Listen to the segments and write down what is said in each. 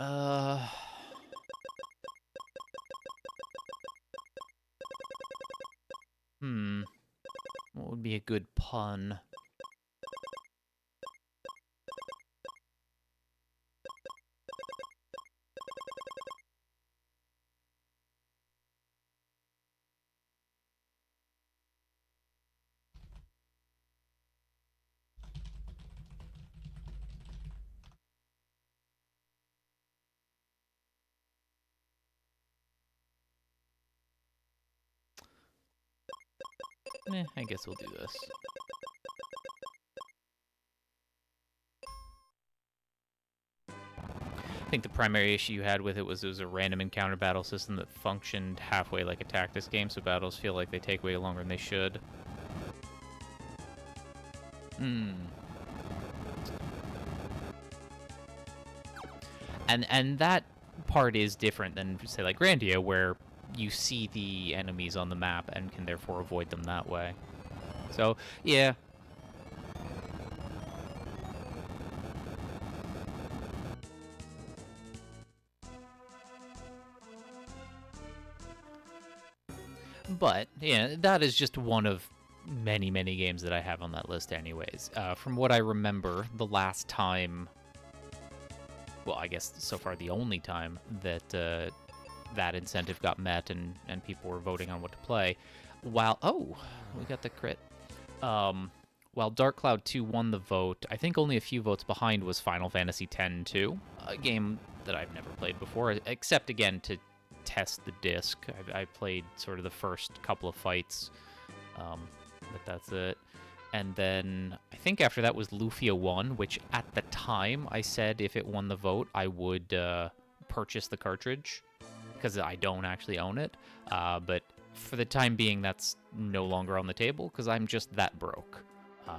Uh, what would be a good pun? I guess we'll do this. I think the primary issue you had with it was a random encounter battle system that functioned halfway like a tactics game, so battles feel like they take way longer than they should. And that part is different than, say, like Grandia, where you see the enemies on the map and can therefore avoid them that way. So, yeah. But, yeah, that is just one of many, many games that I have on that list anyways. From what I remember, the last time... Well, I guess so far the only time that that incentive got met and people were voting on what to play. While... Oh! We got the crit. While Dark Cloud 2 won the vote, I think only a few votes behind was Final Fantasy X-2, a game that I've never played before, except, again, to test the disc. I played sort of the first couple of fights, but that's it. And then I think after that was Lufia 1, which at the time I said if it won the vote, I would purchase the cartridge, because I don't actually own it. But for the time being, that's no longer on the table, because I'm just that broke.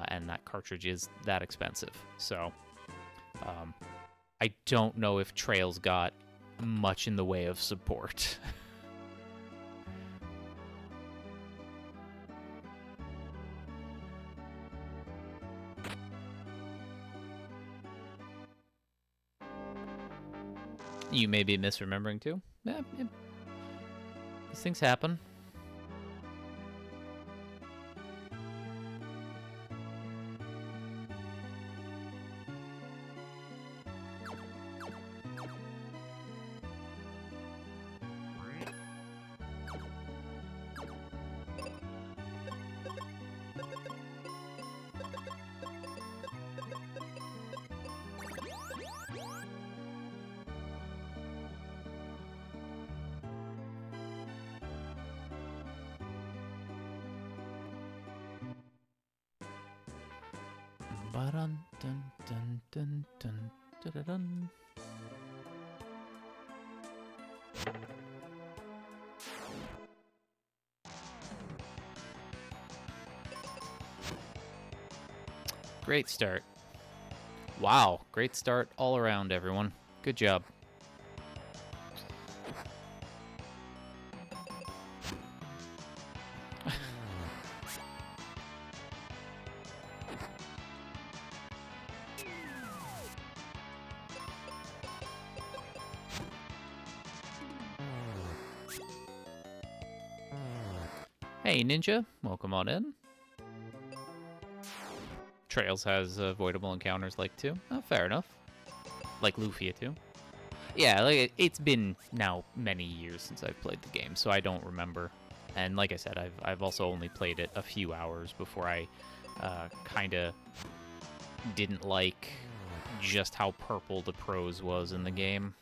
And that cartridge is that expensive. So I don't know if Trails got much in the way of support. You may be misremembering too. Yeah. These things happen. Great start. Wow, great start all around, everyone. Good job. Hey, Ninja. Welcome on in. Trails has avoidable encounters like too. Oh, fair enough. Like Lufia too. Yeah, like it's been now many years since I've played the game, so I don't remember. And like I said, I've also only played it a few hours before I kind of didn't like just how purple the prose was in the game.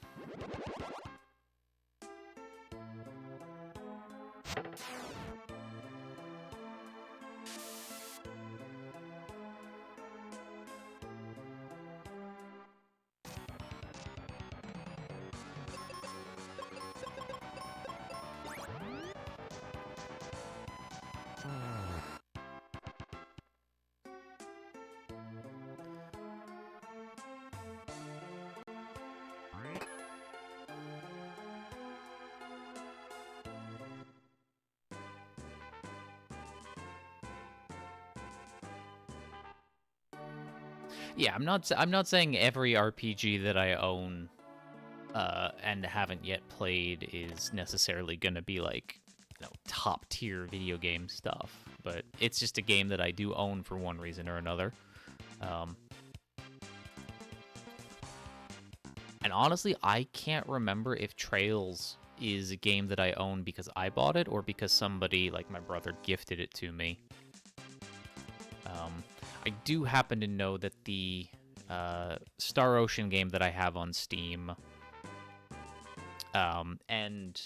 Yeah, I'm not saying every RPG that I own and haven't yet played is necessarily going to be like, top tier video game stuff. But it's just a game that I do own for one reason or another. And honestly, I can't remember if Trails is a game that I own because I bought it or because somebody, like my brother, gifted it to me. I do happen to know that the Star Ocean game that I have on Steam and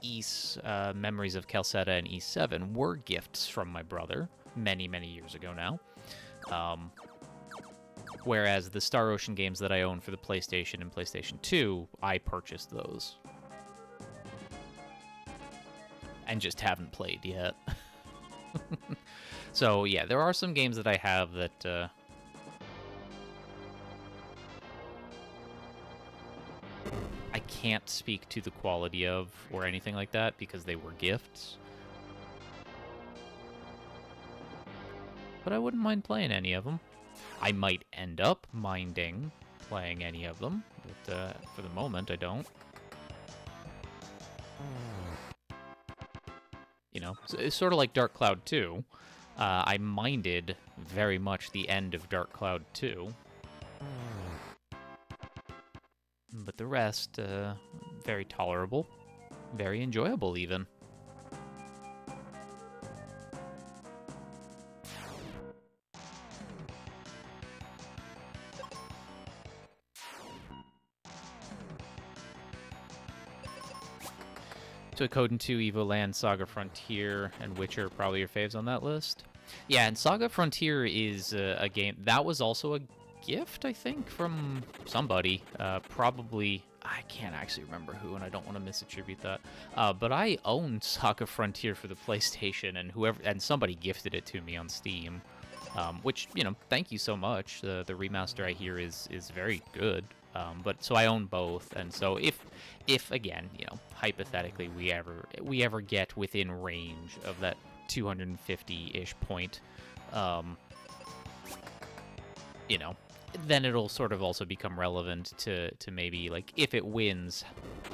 Ys Memories of Calcetta and Ys 7 were gifts from my brother many, many years ago now. Whereas the Star Ocean games that I own for the PlayStation and PlayStation 2, I purchased those. And just haven't played yet. So, yeah, there are some games that I have that... I can't speak to the quality of or anything like that because they were gifts. But I wouldn't mind playing any of them. I might end up minding playing any of them, but for the moment, I don't. It's sort of like Dark Cloud 2. I minded very much the end of Dark Cloud 2. But the rest, very tolerable. Very enjoyable, even. Suikoden 2, Evoland, Saga Frontier, and Witcher are probably your faves on that list. Yeah, and Saga Frontier is a game that was also a gift, I think, from somebody. Probably, I can't actually remember who, and I don't want to misattribute that. But I owned Saga Frontier for the PlayStation, and somebody gifted it to me on Steam. Which, thank you so much. The remaster I hear is very good. But so I own both, and so if again, hypothetically we ever get within range of that 250-ish point, then it'll sort of also become relevant to maybe, like, if it wins,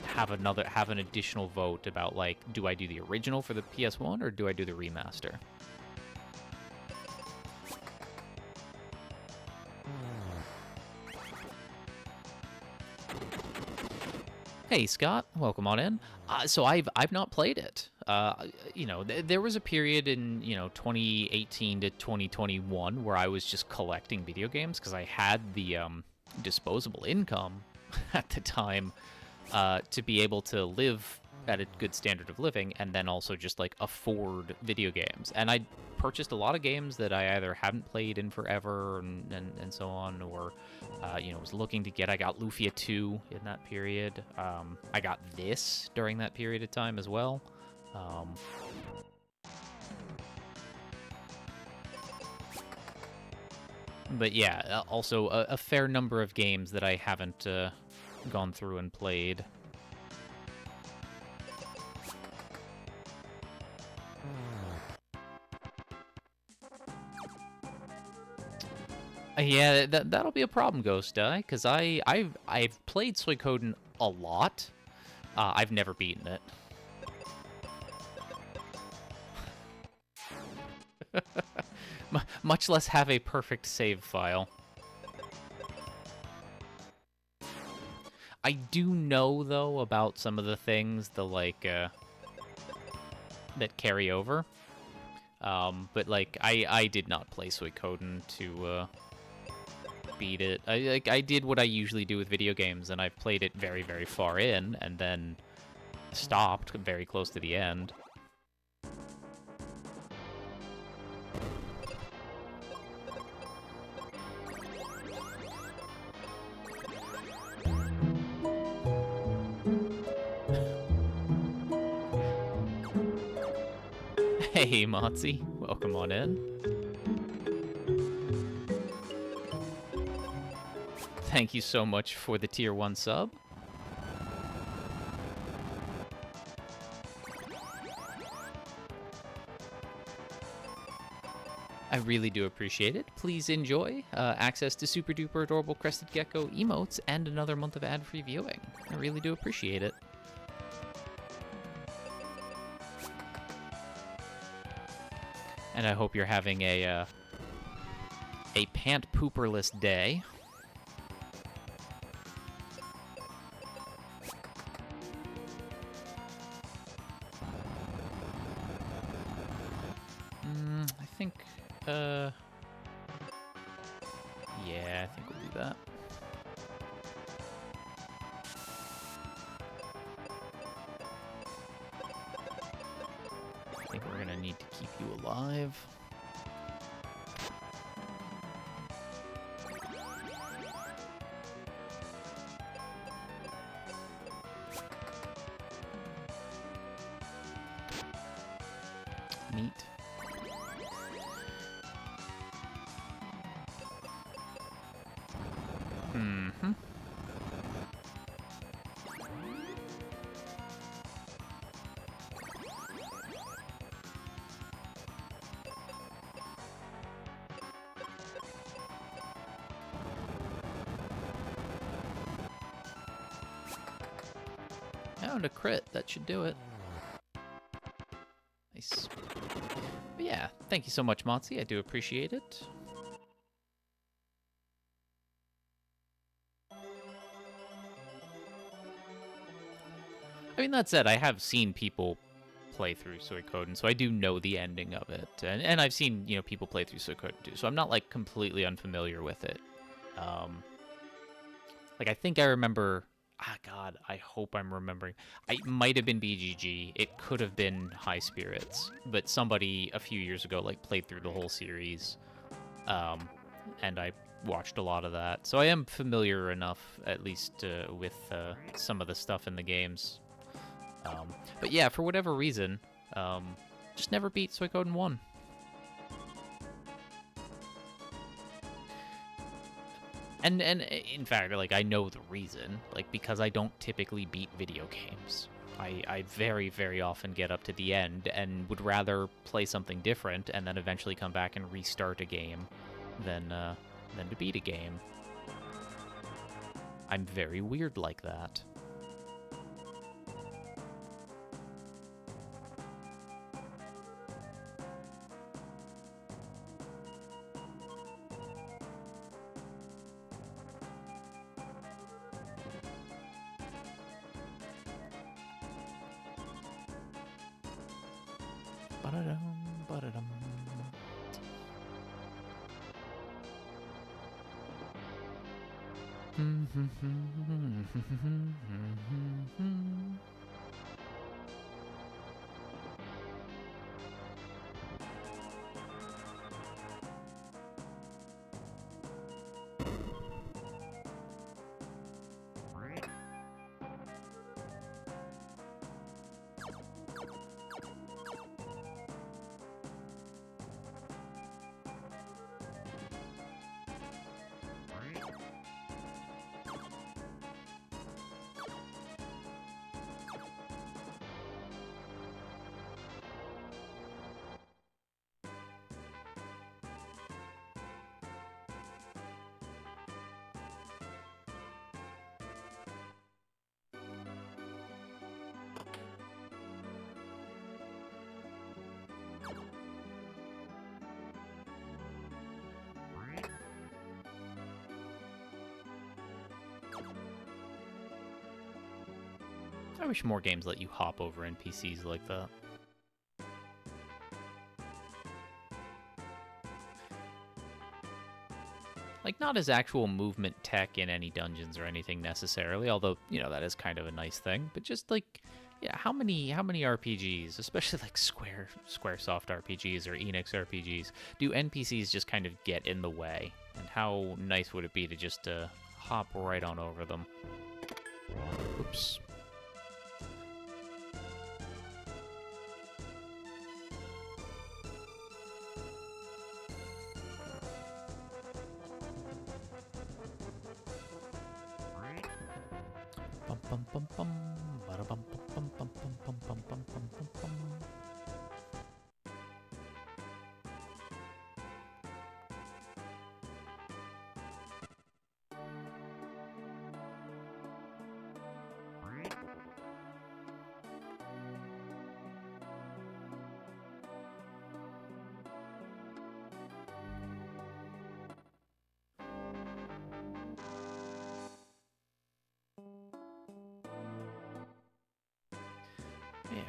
have an additional vote about, like, do I do the original for the PS1 or do I do the remaster? Hey, Scott, welcome on in. So I've not played it. There was a period in 2018 to 2021 where I was just collecting video games because I had the disposable income at the time to be able to live at a good standard of living and then also just like afford video games. And I purchased a lot of games that I either hadn't played in forever and so on, or was looking to get. I got Lufia 2 in that period. I got this during that period of time as well. But yeah, also a fair number of games that I haven't gone through and played. Yeah, that'll be a problem, Ghost Eye, because I've played Suikoden a lot. I've never beaten it. Much less have a perfect save file. I do know, though, about some of the things, that carry over. But, like, I did not play Suikoden to beat it. I did what I usually do with video games, and I've played it very, very far in, and then stopped very close to the end. Hey, Motzi, welcome on in. Thank you so much for the tier 1 sub. I really do appreciate it. Please enjoy access to super duper adorable crested gecko emotes and another month of ad-free viewing. I really do appreciate it. And I hope you're having a pant pooperless day. I think, yeah, I think we'll do that. I think we're gonna need to keep you alive. Neat. Mm-hmm. Oh, and a crit. That should do it. Nice. But yeah, thank you so much, Motzi. I do appreciate it. I mean, that said, I have seen people play through Suikoden, so I do know the ending of it. And I've seen, you know, people play through Suikoden too, so I'm not, like, completely unfamiliar with it. Like, I think I remember... God, I hope I'm remembering. It might have been BGG. It could have been High Spirits. But somebody a few years ago, like, played through the whole series. And I watched a lot of that. So I am familiar enough, at least, with some of the stuff in the games. But yeah, for whatever reason, just never beat Suikoden 1. And in fact, like, I know the reason, like, because I don't typically beat video games. I very, very often get up to the end and would rather play something different and then eventually come back and restart a game than to beat a game. I'm very weird like that. I wish more games let you hop over NPCs like that. Like, not as actual movement tech in any dungeons or anything necessarily, although, you know, that is kind of a nice thing. But just, like, yeah, how many RPGs, especially, like, Squaresoft RPGs or Enix RPGs, do NPCs just kind of get in the way? And how nice would it be to just hop right on over them? Oops.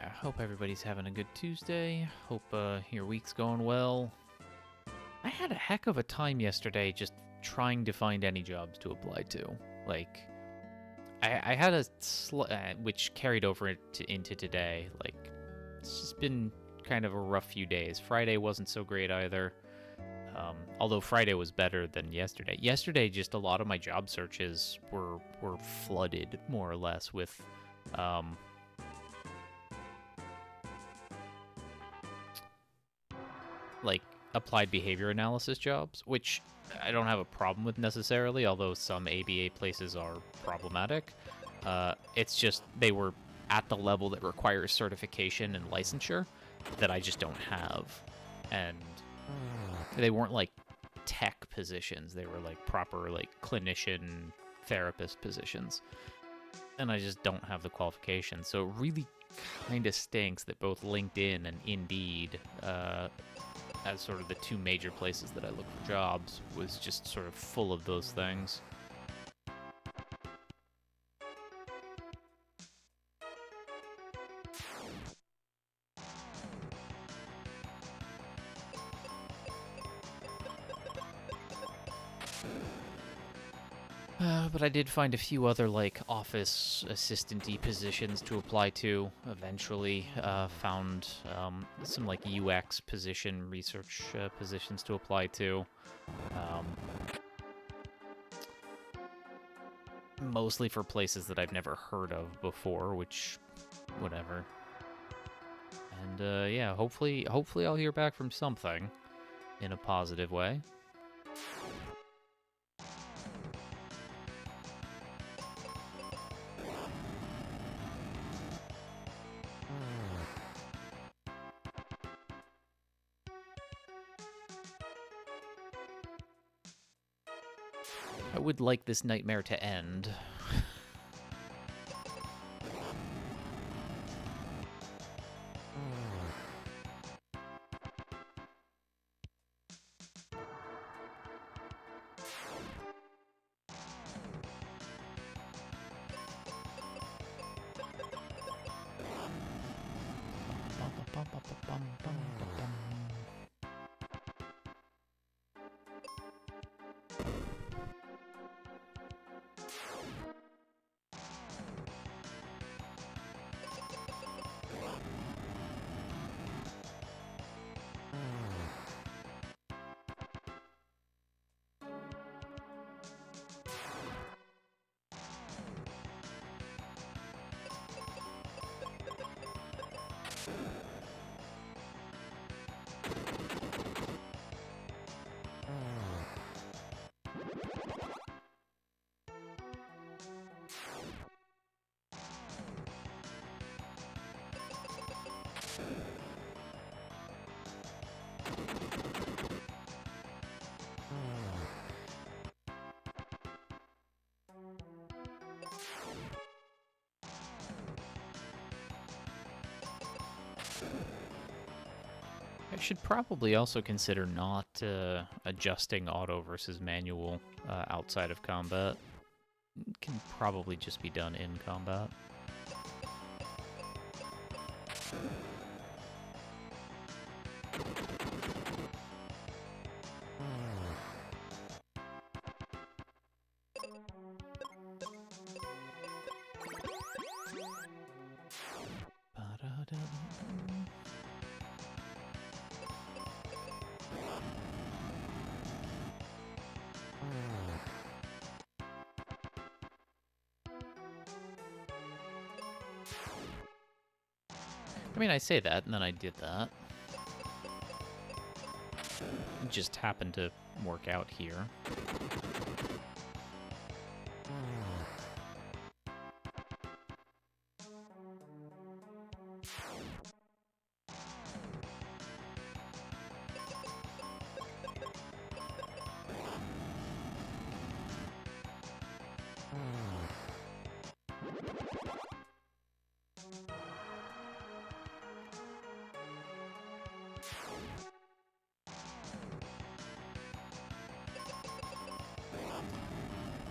yeah, hope everybody's having a good Tuesday. Hope your week's going well. I had a heck of a time yesterday just trying to find any jobs to apply to. Like, I had a which carried over into today. Like, it's just been kind of a rough few days. Friday wasn't so great either. Although Friday was better than yesterday. Yesterday, just a lot of my job searches were flooded, more or less, with like applied behavior analysis jobs, which I don't have a problem with necessarily, although some ABA places are problematic. It's just they were at the level that requires certification and licensure that I just don't have. And they weren't like tech positions. They were like proper like clinician therapist positions. And I just don't have the qualifications. So it really kind of stinks that both LinkedIn and Indeed, as sort of the two major places that I look for jobs, was just sort of full of those things. But I did find a few other, like, office assistant-y positions to apply to eventually. Found some, like, UX position, research positions to apply to. Mostly for places that I've never heard of before, which, whatever. And, yeah, hopefully I'll hear back from something in a positive way. I would like this nightmare to end. I should probably also consider not adjusting auto versus manual outside of combat. It can probably just be done in combat. I mean, I say that, and then I did that. It just happened to work out here.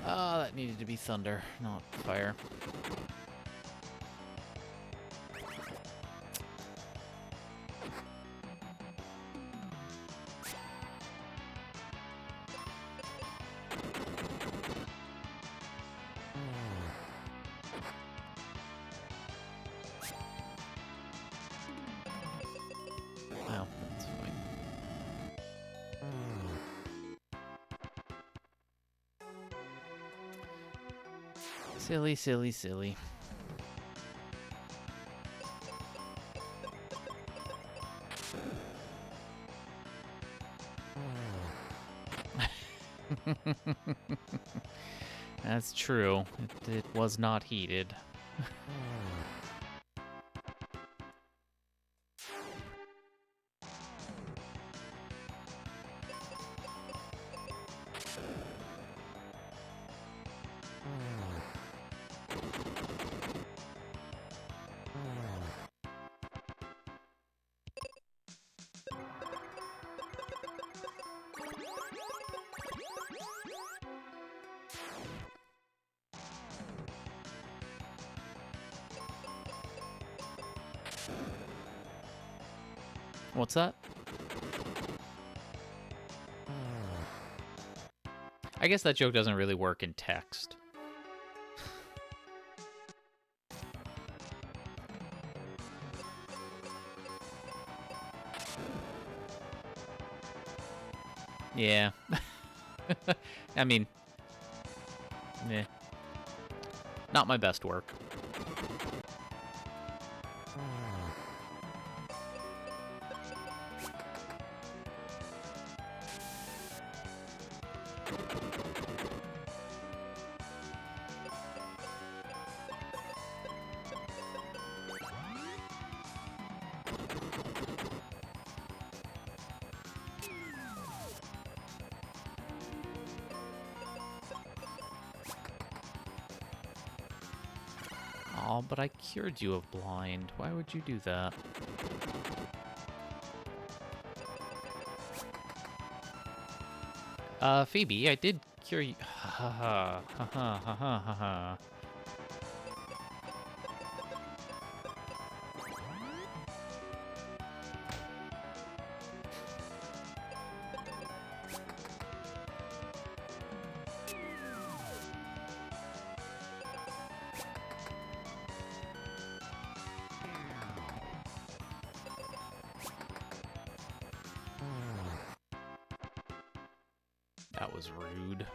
That needed to be thunder, not fire. Silly, silly, silly. That's true. It was not heated. What's that? I guess that joke doesn't really work in text. Yeah. I mean, eh. Not my best work. Oh, but I cured you of blind. Why would you do that? Phoebe, I did cure you. Ha ha ha ha ha ha ha ha. That was rude.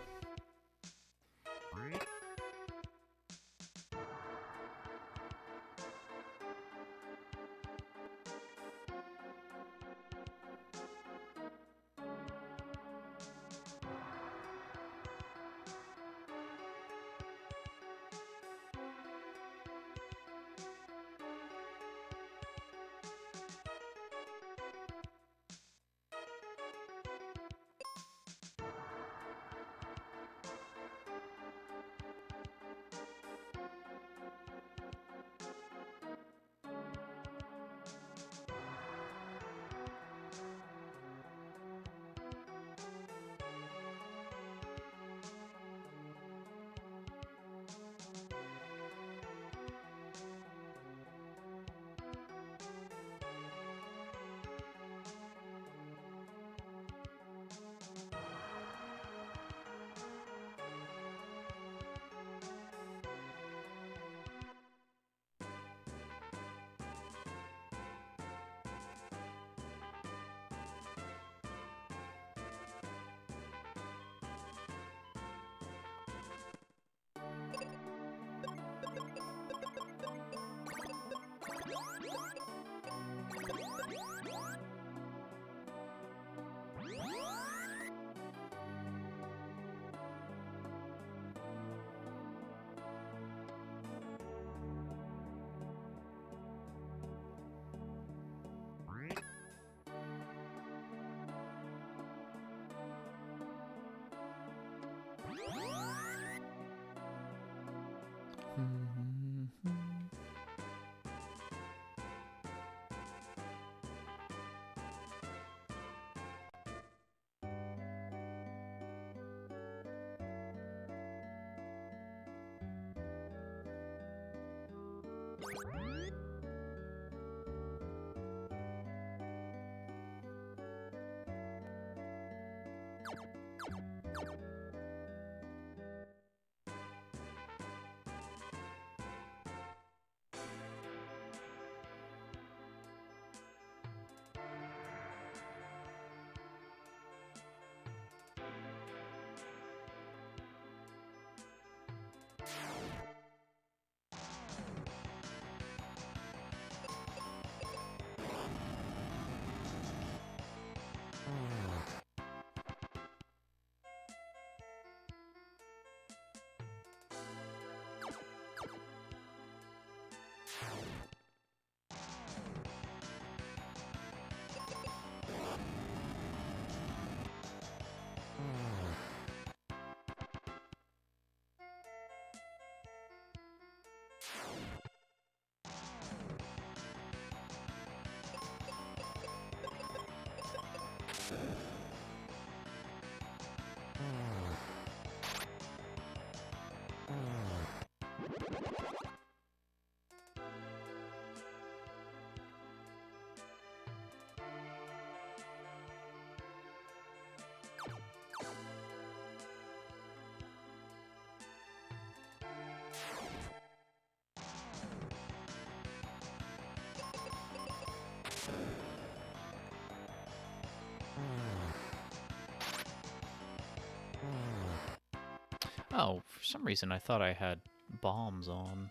Oh, for some reason I thought I had bombs on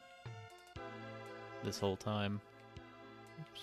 this whole time. Oops.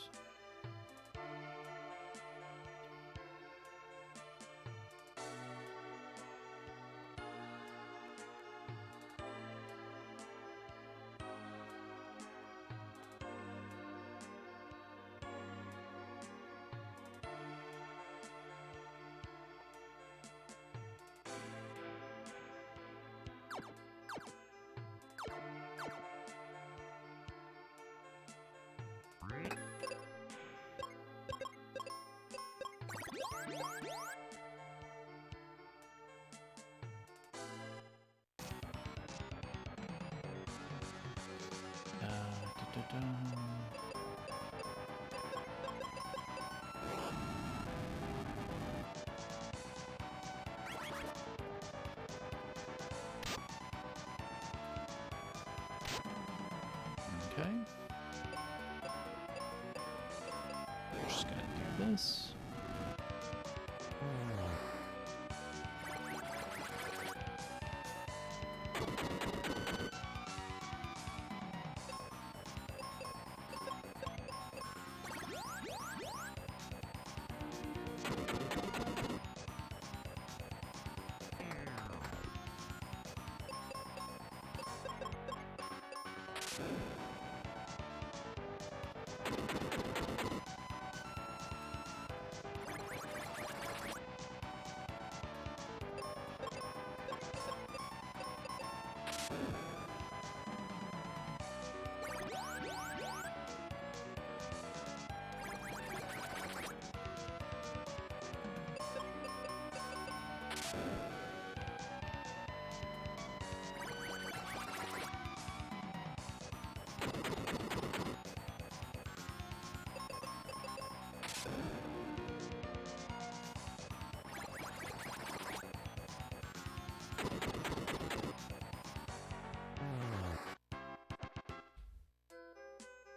Okay. We're just gonna do this.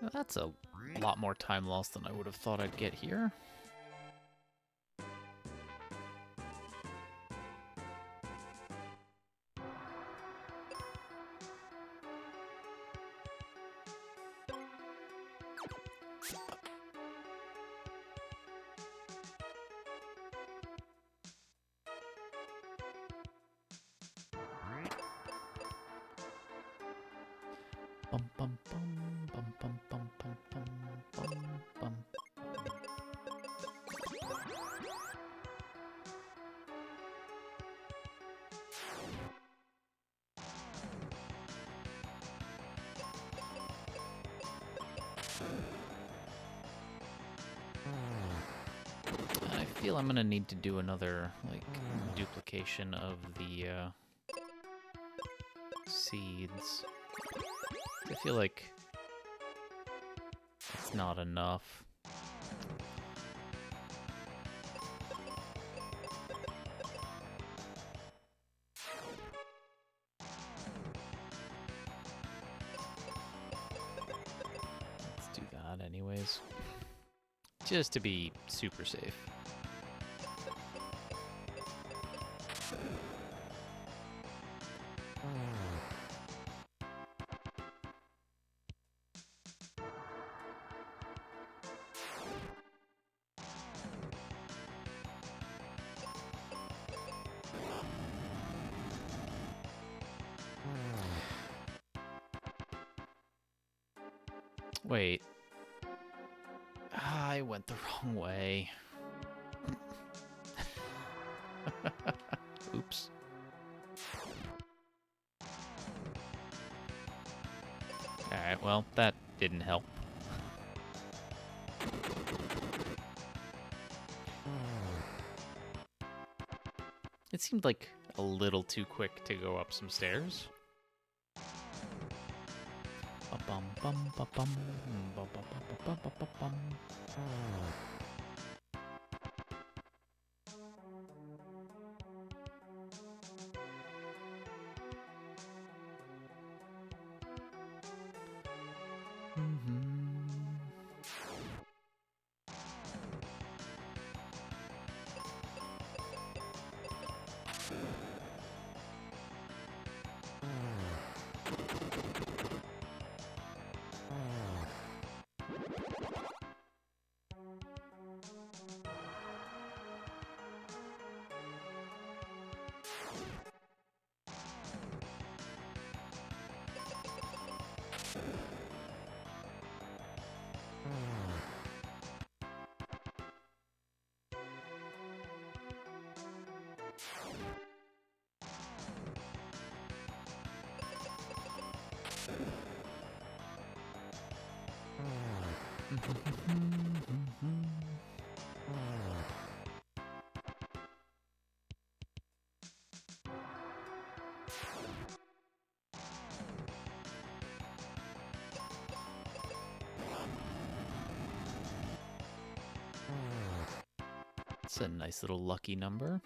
Well, that's a lot more time lost than I would have thought I'd get here. Bum bum bum bum bum bum bum bum bum bum. I feel I'm gonna need to do another, like, duplication of the seeds. I feel like it's not enough. Let's do that anyways. Just to be super safe. Wait. I went the wrong way. Oops. Alright, well, that didn't help. It seemed like a little too quick to go up some stairs. Ba-bum, bum, ba-bum, ba-ba-ba-ba-ba-ba-bum. It's a nice little lucky number.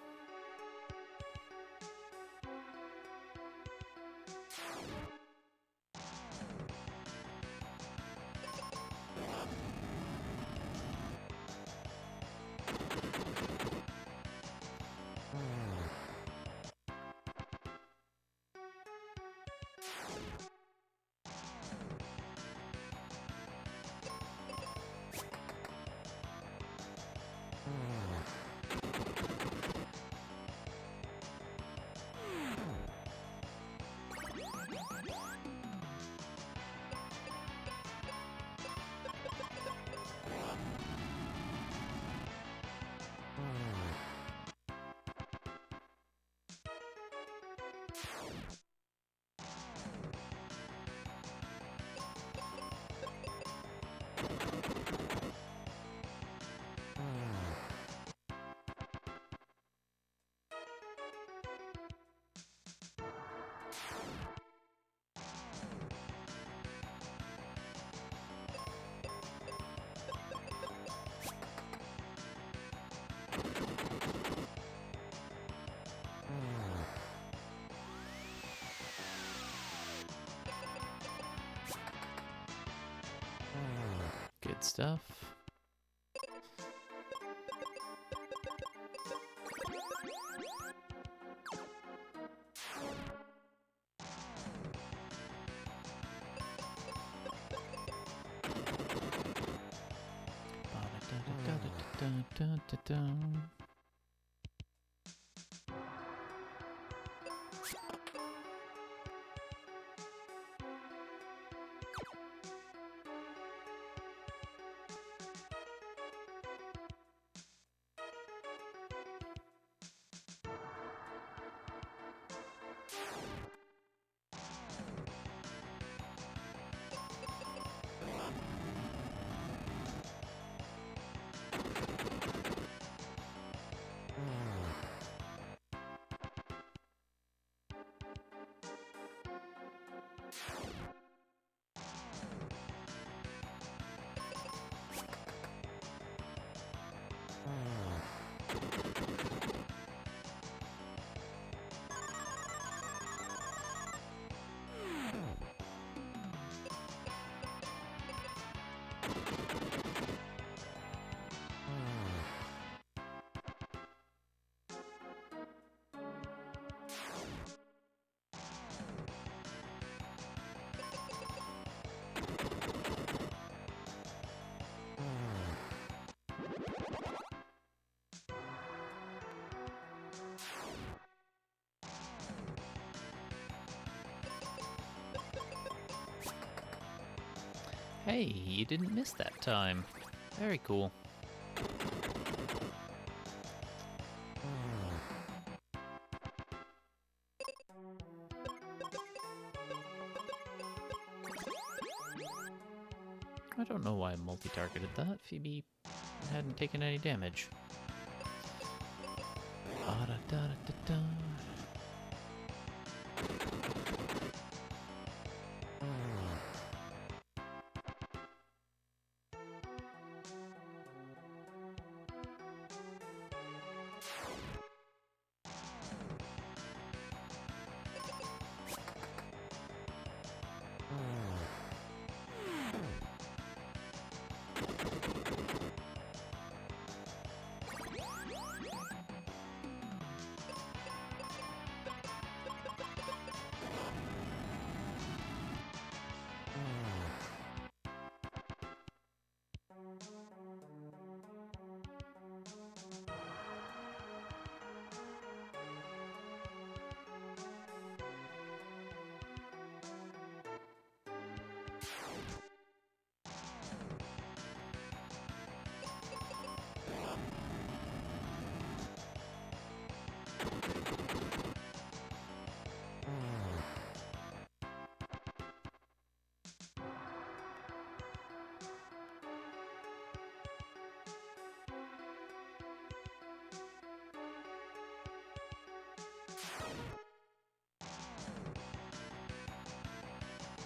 Good stuff. Hey, you didn't miss that time. Very cool. I don't know why I multi-targeted that. Phoebe hadn't taken any damage. Ba-da-da-da-da-da.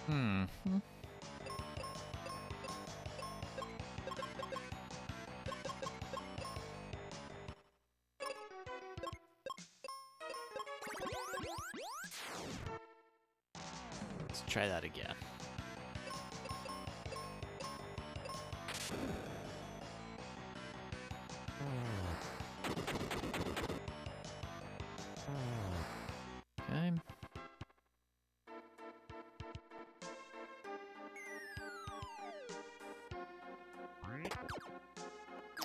Hmm. Let's try that again. Okay.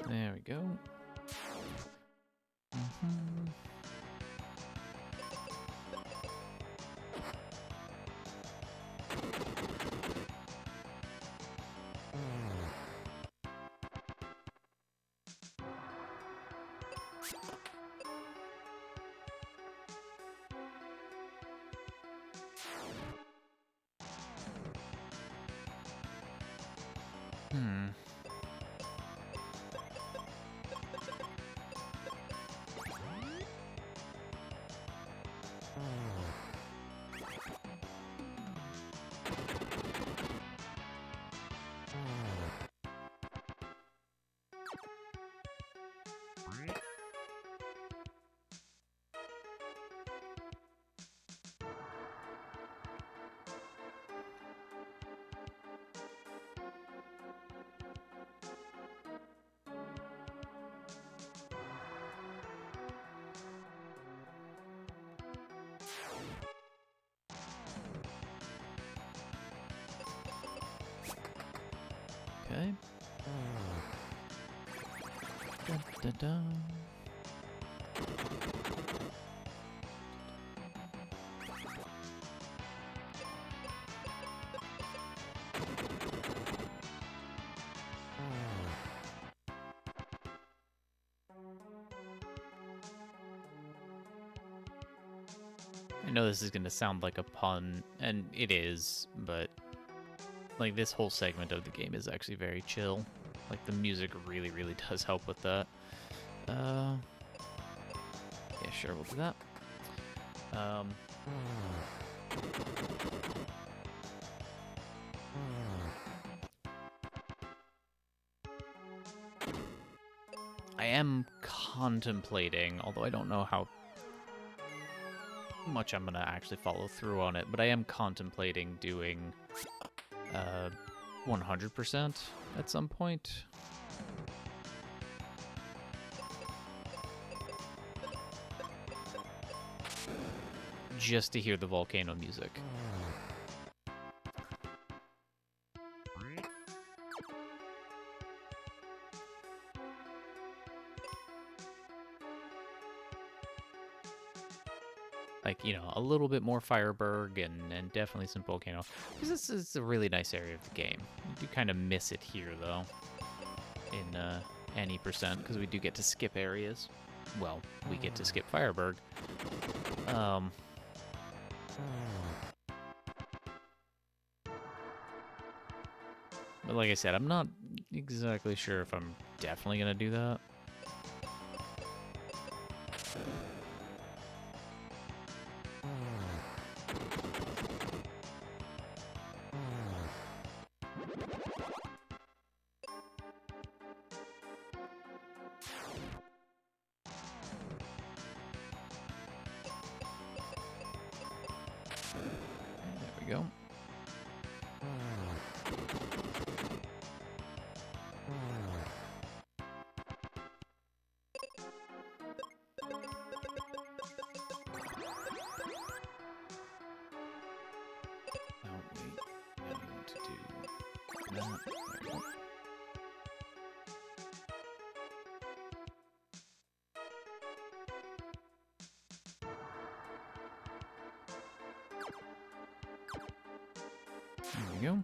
There we go. Hmm. Okay. Dun, dun, dun. I know this is going to sound like a pun, and it is, but like this whole segment of the game is actually very chill. Like the music really, really does help with that. Yeah, sure, we'll do that. I am contemplating, although I don't know how much I'm gonna actually follow through on it, but I am contemplating doing 100% at some point. Just to hear the volcano music. Like, you know, a little bit more Fireberg and definitely some volcano. Because this is a really nice area of the game. You do kind of miss it here, though, in any percent, because we do get to skip areas. Well, we get to skip Fireberg. But like I said, I'm not exactly sure if I'm definitely going to do that. There we go. Oh, wait. Now we want to do that. There we go. There we go.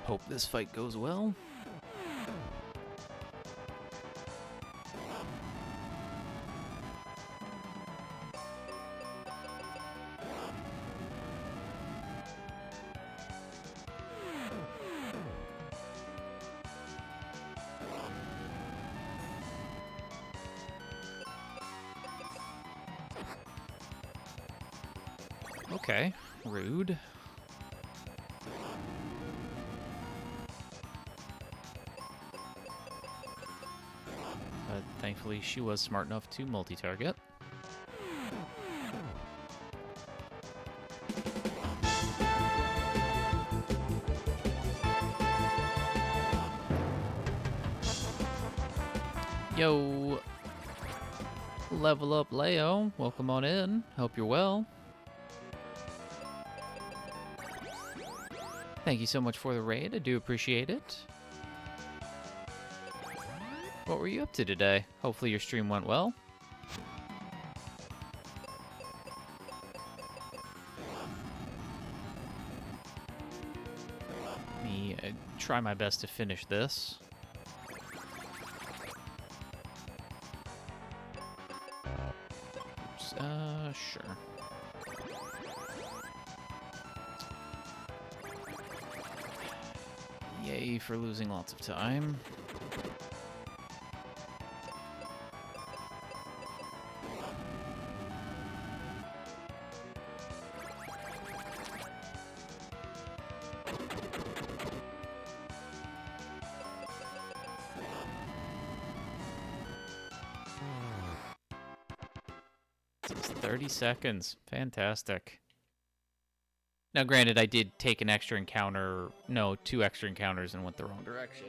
Hope this fight goes well. Okay, rude. But thankfully she was smart enough to multi-target. Yo! Level up Leo, welcome on in. Hope you're well. Thank you so much for the raid, I do appreciate it. What were you up to today? Hopefully your stream went well. Let me try my best to finish this. Oops, sure. Yay for losing lots of time. It's 30 seconds. Fantastic. Now, granted, I did take an extra encounter. No, 2 extra encounters and went the wrong direction.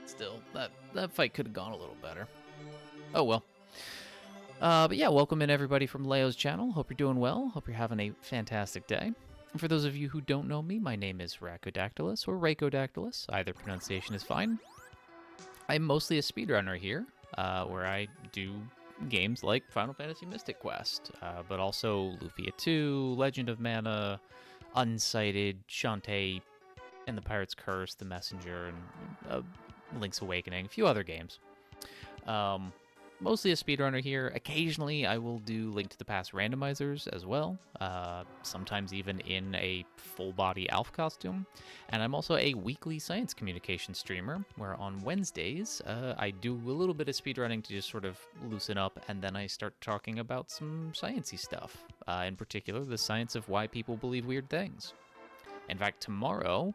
Still, that fight could have gone a little better. Oh, well. But yeah, welcome in everybody from Leo's channel. Hope you're doing well. Hope you're having a fantastic day. And for those of you who don't know me, my name is Racodactylus, or Racodactylus. Either pronunciation is fine. I'm mostly a speedrunner here, where I do games like Final Fantasy Mystic Quest, but also Lufia 2, Legend of Mana, Unsighted, Shantae, and the Pirate's Curse, The Messenger, and Link's Awakening, a few other games. Mostly a speedrunner here. Occasionally, I will do Link to the Past randomizers as well, sometimes even in a full-body Alf costume. And I'm also a weekly science communication streamer, where on Wednesdays, I do a little bit of speedrunning to just sort of loosen up, and then I start talking about some sciencey stuff, in particular, the science of why people believe weird things. In fact, tomorrow,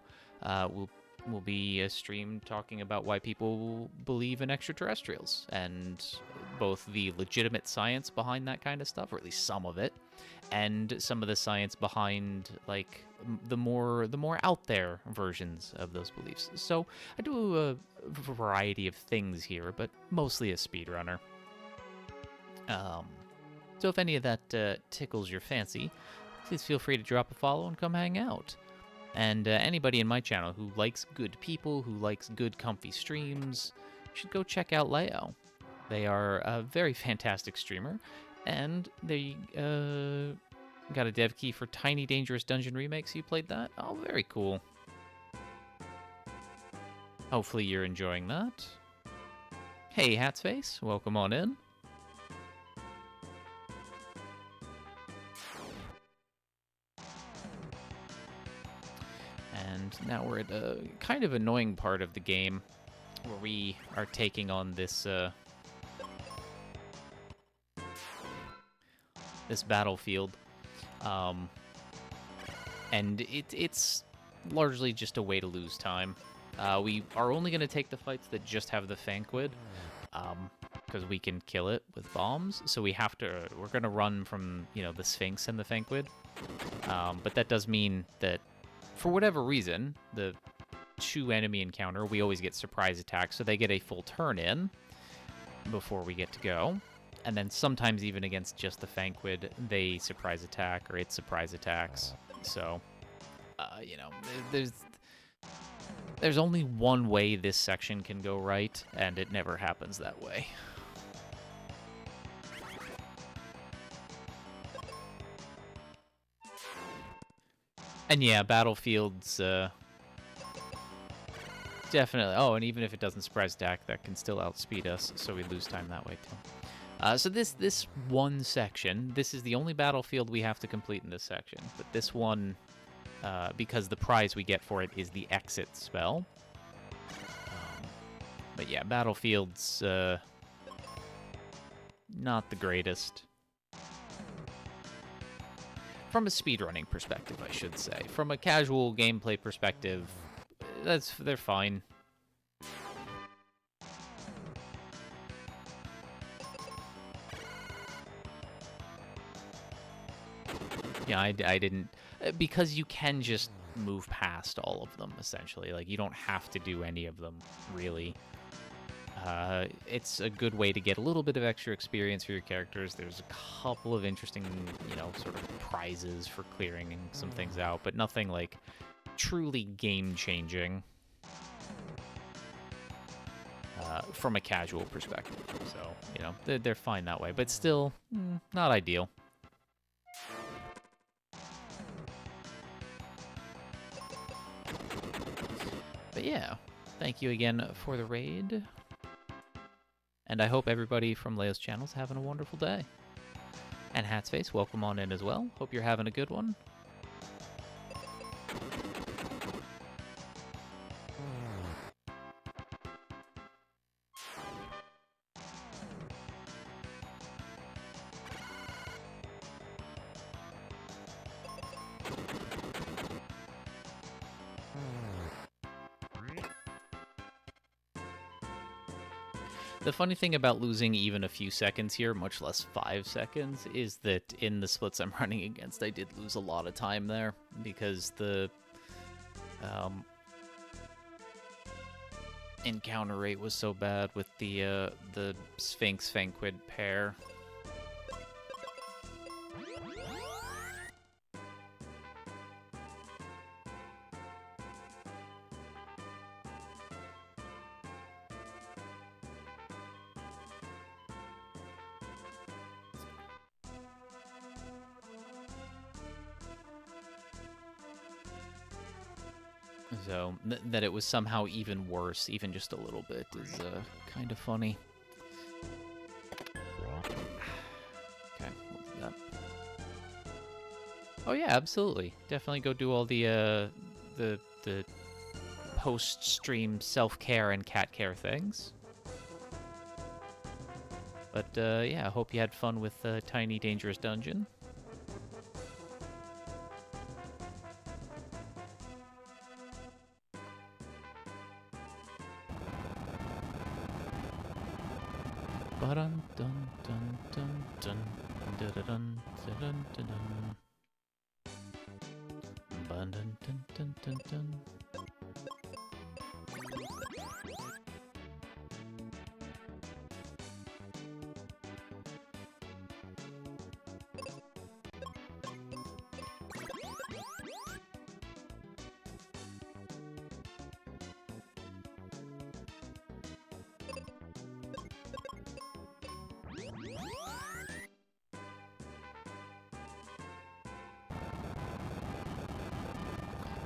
will be a stream talking about why people believe in extraterrestrials, and both the legitimate science behind that kind of stuff, or at least some of it, and some of the science behind, like, the more out there versions of those beliefs. So I do a variety of things here, but mostly a speedrunner. So if any of that tickles your fancy, please feel free to drop a follow and come hang out. And anybody in my channel who likes good people, who likes good comfy streams, should go check out Leo. They are a very fantastic streamer, and they got a dev key for Tiny Dangerous Dungeon Remake, so you played that? Oh, very cool. Hopefully you're enjoying that. Hey, Hatsface, welcome on in. And now we're at a kind of annoying part of the game where we are taking on this this battlefield. And it's largely just a way to lose time. We are only going to take the fights that just have the Fanquid, because we can kill it with bombs. So we're going to run from, the Sphinx and the Fanquid. But that does mean that, for whatever reason, the 2 enemy encounter, we always get surprise attacks, so they get a full turn in before we get to go. And then sometimes even against just the Fanquid, they surprise attack, or it surprise attacks. So, there's only one way this section can go right, and it never happens that way. And yeah, battlefields, definitely. Oh, and even if it doesn't surprise attack, that can still outspeed us, so we lose time that way too. So this one section, this is the only battlefield we have to complete in this section. But this one, because the prize we get for it is the exit spell. But yeah, battlefields, not the greatest. from a speedrunning perspective, I should say. From a casual gameplay perspective, they're fine. Yeah, I didn't... Because you can just move past all of them, essentially. Like, you don't have to do any of them, really. It's a good way to get a little bit of extra experience for your characters. There's a couple of interesting, you know, sort of prizes for clearing some things out, but nothing, like, truly game-changing from a casual perspective. So, you know, they're fine that way, but still, not ideal. But yeah, thank you again for the raid. And I hope everybody from Leo's channel is having a wonderful day. And Hatsface, welcome on in as well. Hope you're having a good one. The funny thing about losing even a few seconds here, much less 5 seconds, is that in the splits I'm running against, I did lose a lot of time there because the encounter rate was so bad with the Sphinx Fanquid pair. So, that it was somehow even worse, even just a little bit, is kind of funny. Okay, what's that? Oh yeah, absolutely. Definitely go do all the post-stream self-care and cat care things. But yeah, I hope you had fun with Tiny Dangerous Dungeon.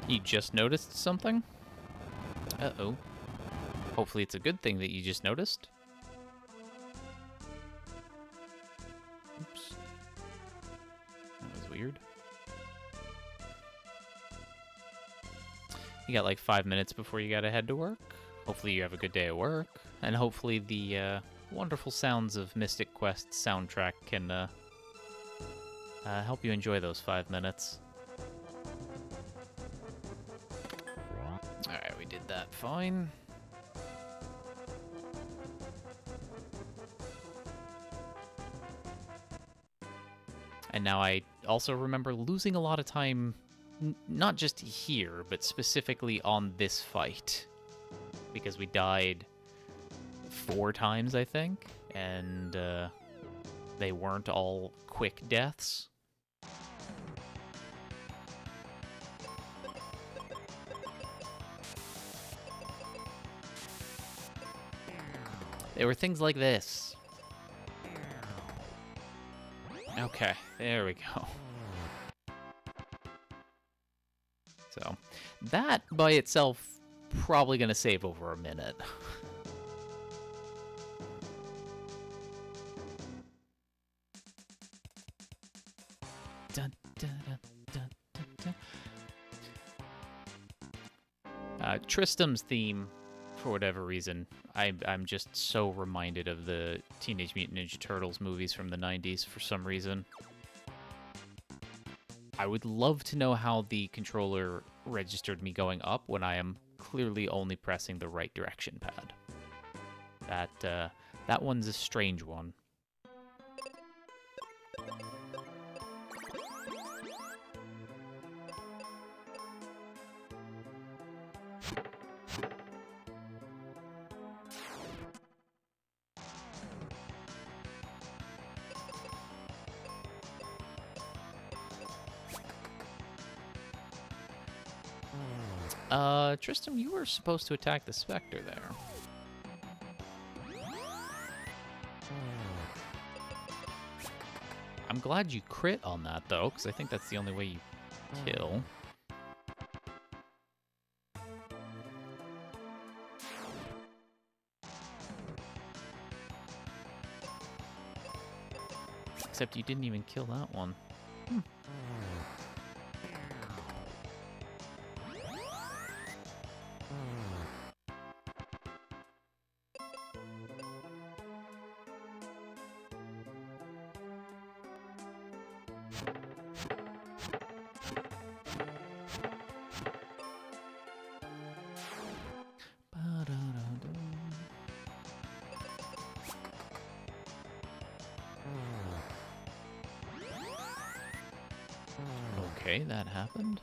You just noticed something? Uh-oh. Hopefully it's a good thing that you just noticed. Oops. That was weird. You got like 5 minutes before you gotta head to work. Hopefully you have a good day at work. And hopefully the wonderful sounds of Mystic Quest soundtrack can help you enjoy those 5 minutes. Alright, we did that fine. And now I also remember losing a lot of time, not just here, but specifically on this fight. Because we died 4 times, I think, and they weren't all quick deaths. They were things like this. Okay, there we go. So, that by itself probably gonna save over a minute. Dun, dun, dun, dun, dun, dun. Tristram's theme, for whatever reason, I'm just so reminded of the Teenage Mutant Ninja Turtles movies from the 90s for some reason. I would love to know how the controller registered me going up when I am clearly only pressing the right direction pad. That one's a strange one. Tristram, you were supposed to attack the Spectre there. I'm glad you crit on that, though, because I think that's the only way you kill. Except you didn't even kill that one. Okay, that happened.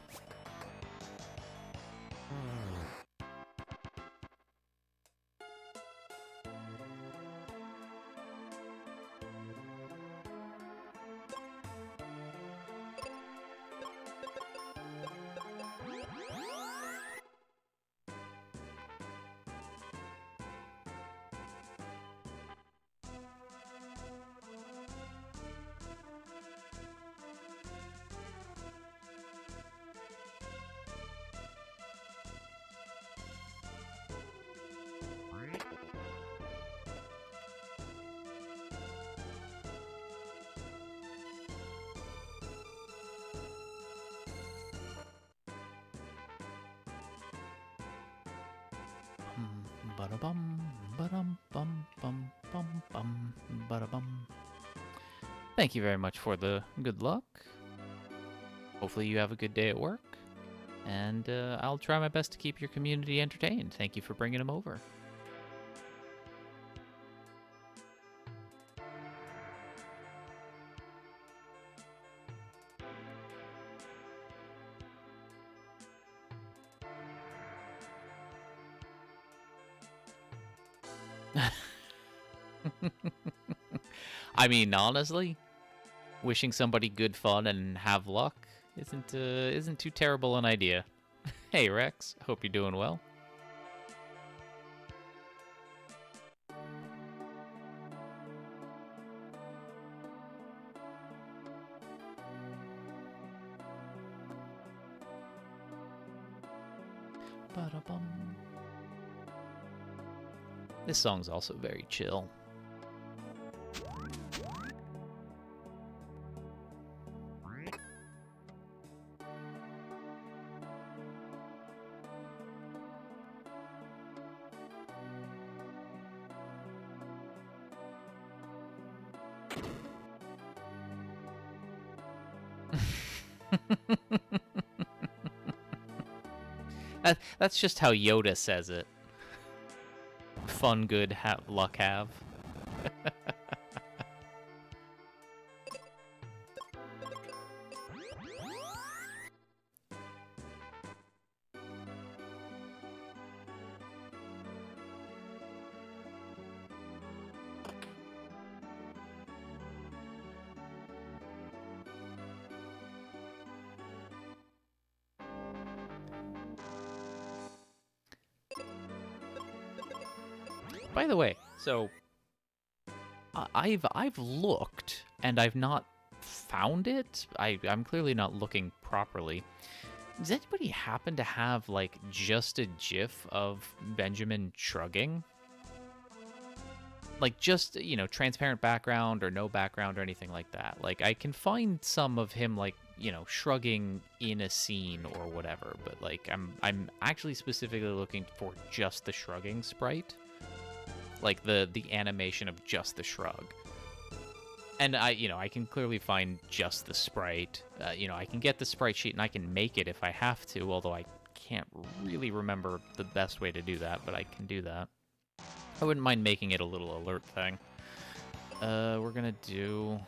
Ba-da-bum, ba-dum, bum, bum, bum, bum, ba-da-bum. Thank you very much for the good luck. Hopefully you have a good day at work. And I'll try my best to keep your community entertained. Thank you for bringing them over. I mean, honestly, wishing somebody good fun and have luck isn't too terrible an idea. Hey Rex, hope you're doing well. Ba-da-bum. This song's also very chill. That's just how Yoda says it. Fun, good, luck, have. By the way, so I've looked and I've not found it. I'm clearly not looking properly. Does anybody happen to have like just a GIF of Benjamin shrugging? Like just, you know, transparent background or no background or anything like that. Like I can find some of him like, you know, shrugging in a scene or whatever, but like I'm actually specifically looking for just the shrugging sprite. Like the animation of just the shrug. And I can clearly find just the sprite. I can get the sprite sheet and I can make it if I have to, although I can't really remember the best way to do that, but I can do that. I wouldn't mind making it a little alert thing. We're gonna do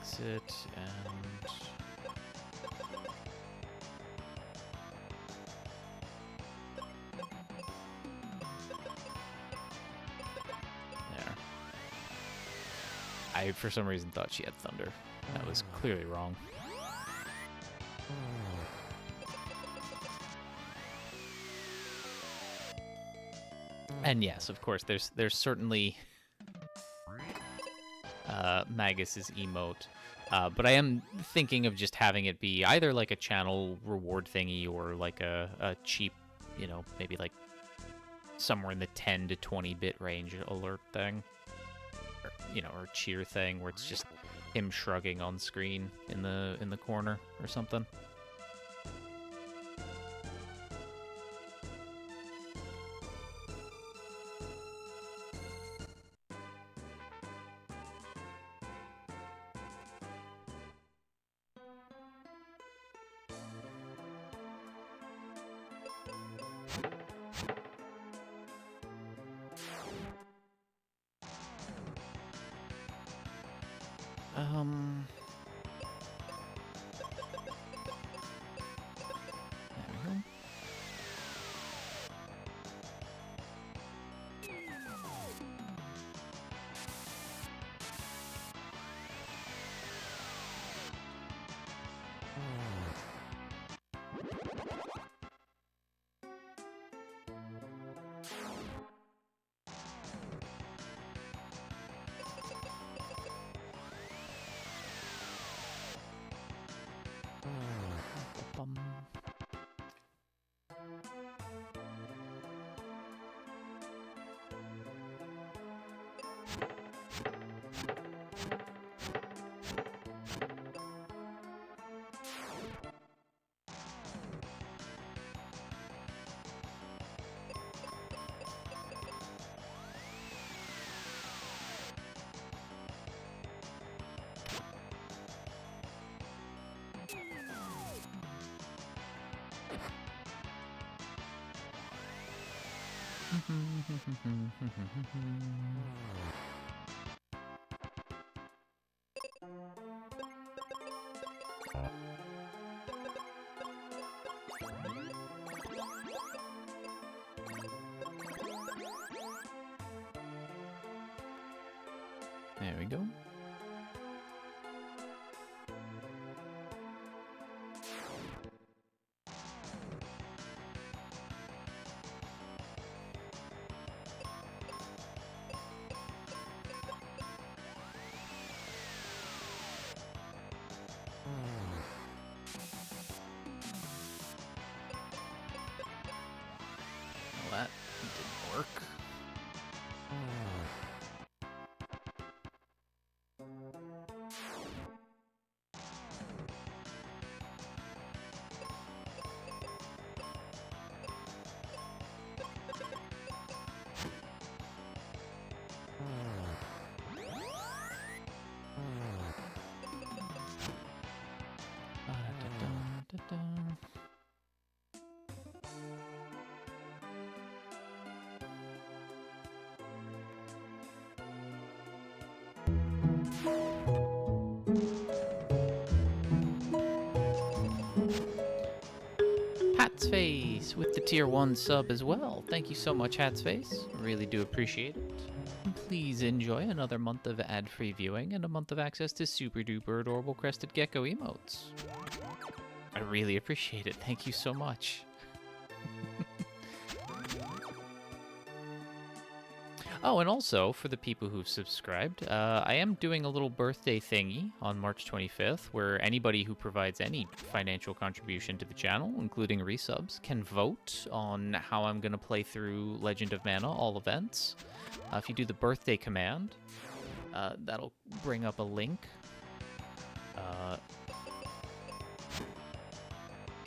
exit and there. I, for some reason, thought she had thunder. That was clearly wrong. And yes, of course, there's certainly Magus's emote. But I am thinking of just having it be either like a channel reward thingy or like a cheap, maybe like somewhere in the 10 to 20 bit range alert thing. Or cheer thing where it's just him shrugging on screen in the corner or something. There we go. Well, that didn't work. Hatsface with the tier 1 sub as well. Thank you so much, Hatsface. Really do appreciate it. Please enjoy another month of ad-free viewing and a month of access to super duper adorable crested gecko emotes. I really appreciate it. Thank you so much. Oh, and also, for the people who've subscribed, I am doing a little birthday thingy on March 25th, where anybody who provides any financial contribution to the channel, including resubs, can vote on how I'm going to play through Legend of Mana, all events. If you do the birthday command, that'll bring up a link.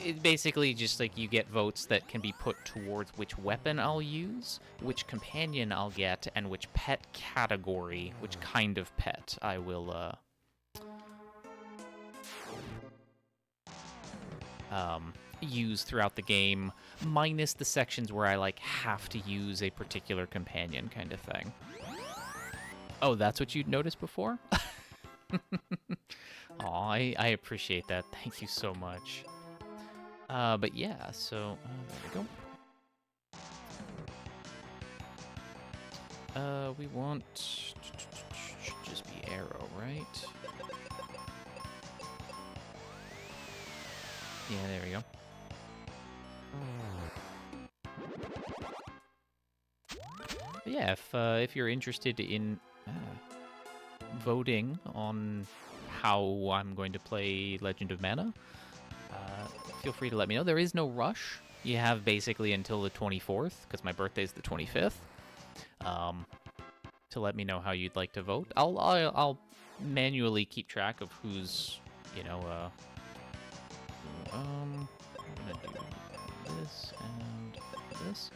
it basically just like you get votes that can be put towards which weapon I'll use, which companion I'll get, and which pet category, which kind of pet I will use throughout the game, minus the sections where I like have to use a particular companion kind of thing. Oh, that's what you'd noticed before? Aw, I appreciate that. Thank you so much. But yeah, so there we go. We want just be arrow, right? Yeah, there we go. But yeah, if you're interested in voting on how I'm going to play Legend of Mana, feel free to let me know. There is no rush. You have basically until the 24th, because my birthday's the 25th, to let me know how you'd like to vote. I'll manually keep track of who's, you know, I'm gonna do this and this.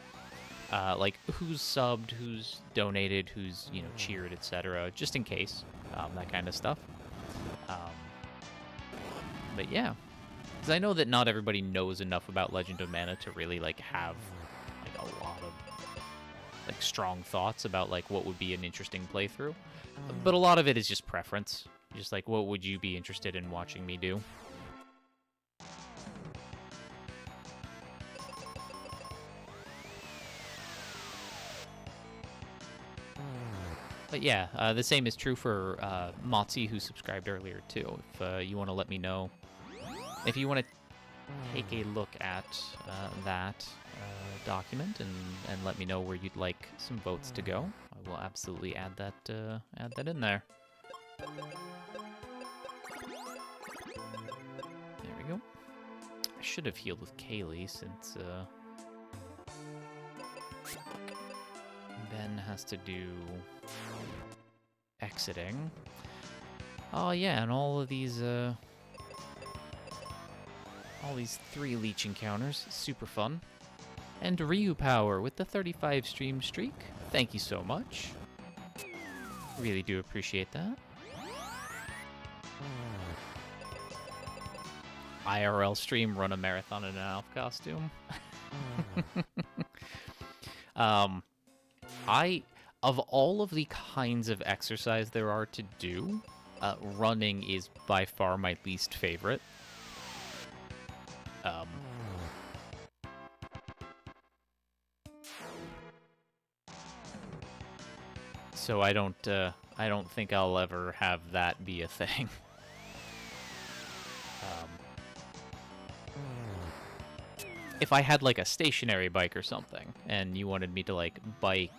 Like who's subbed, who's donated, who's, you know, cheered, etc. Just in case, that kind of stuff. But yeah, because I know that not everybody knows enough about Legend of Mana to really like have like a lot of like strong thoughts about like what would be an interesting playthrough. But a lot of it is just preference. Just like what would you be interested in watching me do? But yeah, the same is true for Motzi, who subscribed earlier too. If you want to let me know, if you want to take a look at that document and let me know where you'd like some votes to go, I will absolutely add that in there. There we go. I should have healed with Kaylee since Ben has to do exiting. Oh yeah, and all these 3 leech encounters, super fun. And Ryu Power with the 35 stream streak. Thank you so much. Really do appreciate that. IRL stream, run a marathon in an elf costume. Of all of the kinds of exercise there are to do, running is by far my least favorite. So I don't think I'll ever have that be a thing. If I had like a stationary bike or something, and you wanted me to like bike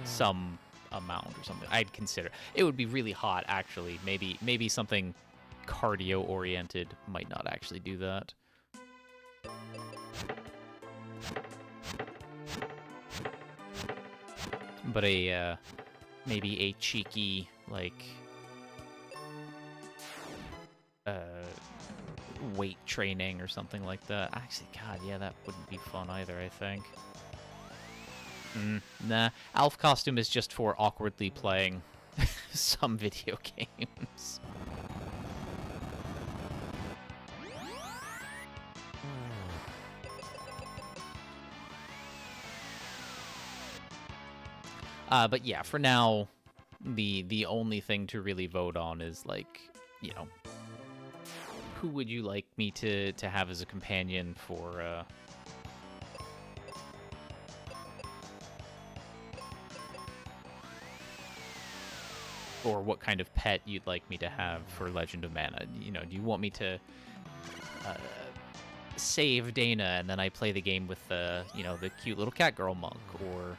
some amount or something, I'd consider. It would be really hot, actually. Maybe something cardio oriented might not actually do that. But maybe a cheeky like weight training or something like that. Actually, God, yeah, that wouldn't be fun either, I think. Nah, Alf costume is just for awkwardly playing some video games. But yeah, for now, the only thing to really vote on is like, you know, who would you like me to have as a companion for or what kind of pet you'd like me to have for Legend of Mana. You know, do you want me to save Dana and then I play the game with the, you know, the cute little cat girl monk, or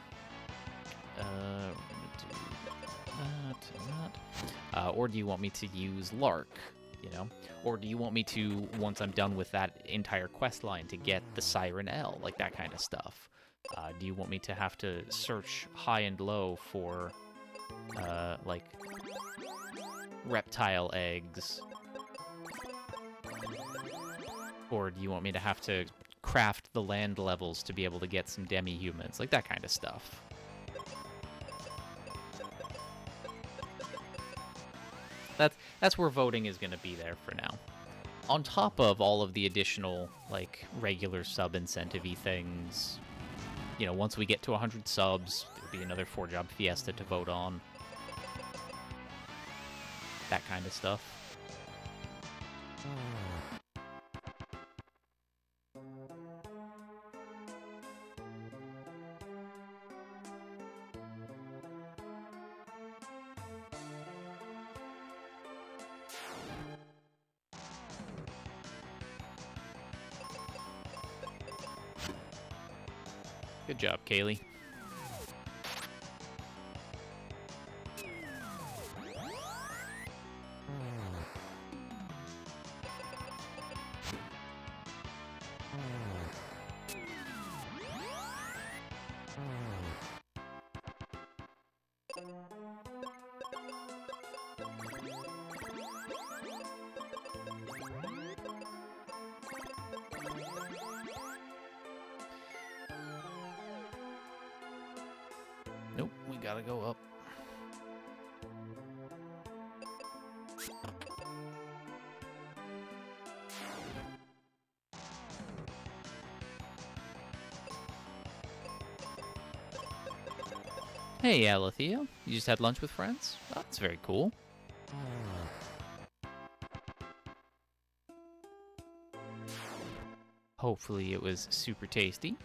or do you want me to use Lark, you know? Or do you want me to, once I'm done with that entire quest line, to get the Siren L, like that kind of stuff? Do you want me to have to search high and low for, like, reptile eggs? Or do you want me to have to craft the land levels to be able to get some demi-humans? Like, that kind of stuff. That's where voting is going to be there for now. On top of all of the additional, like, regular sub incentive-y things, you know, once we get to 100 subs, there'll be another 4-job fiesta to vote on. That kind of stuff. Good job, Kaylee. Nope, we gotta go up. Hey, Alethea. You just had lunch with friends? Oh, that's very cool. Hopefully it was super tasty.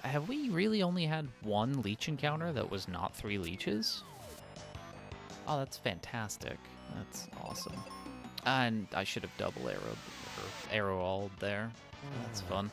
Have we really only had one leech encounter that was not 3 leeches? Oh, that's fantastic. That's awesome. And I should have double arrowed, or arrow-alled there. That's fun.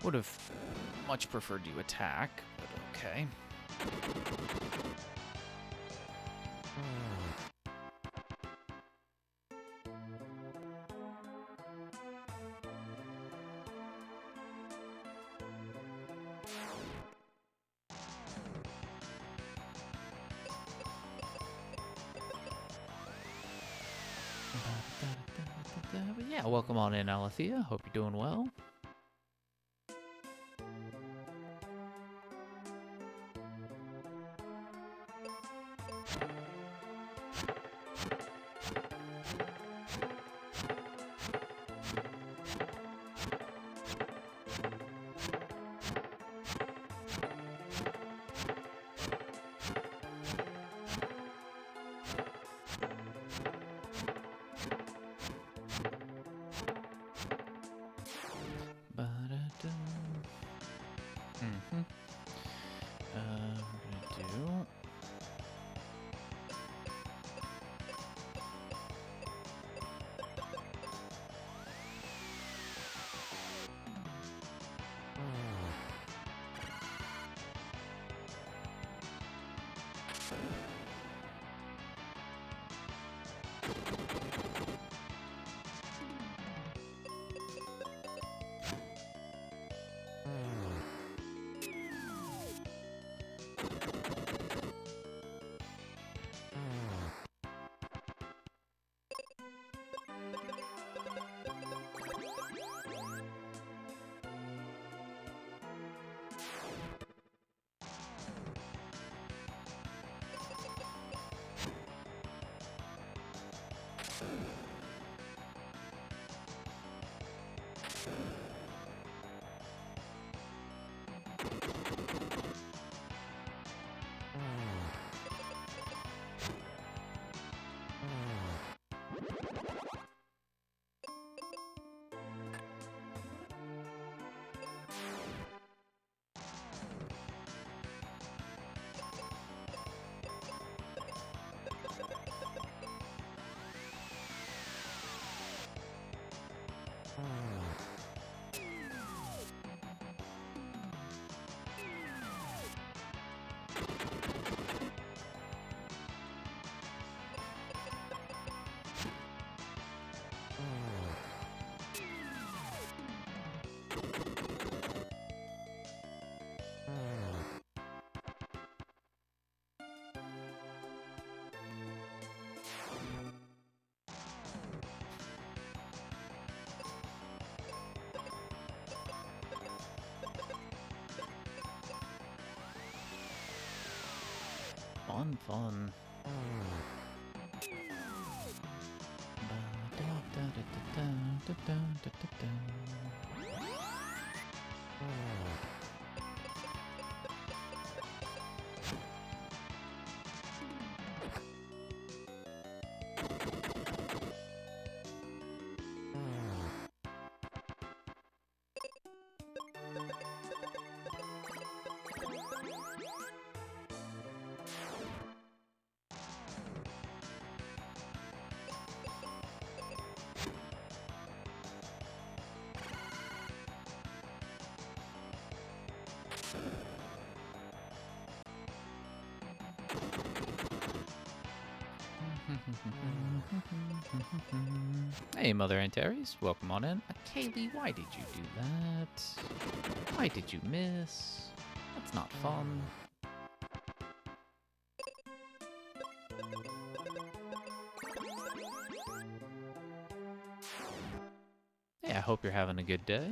Would have much preferred you attack, but okay. But yeah, welcome on in, Alethea. Hope you're doing well. We're gonna do. Fun, fun. Hey, Mother Antares, welcome on in. Kaylee, why did you do that? Why did you miss? That's not fun. Hey, I hope you're having a good day.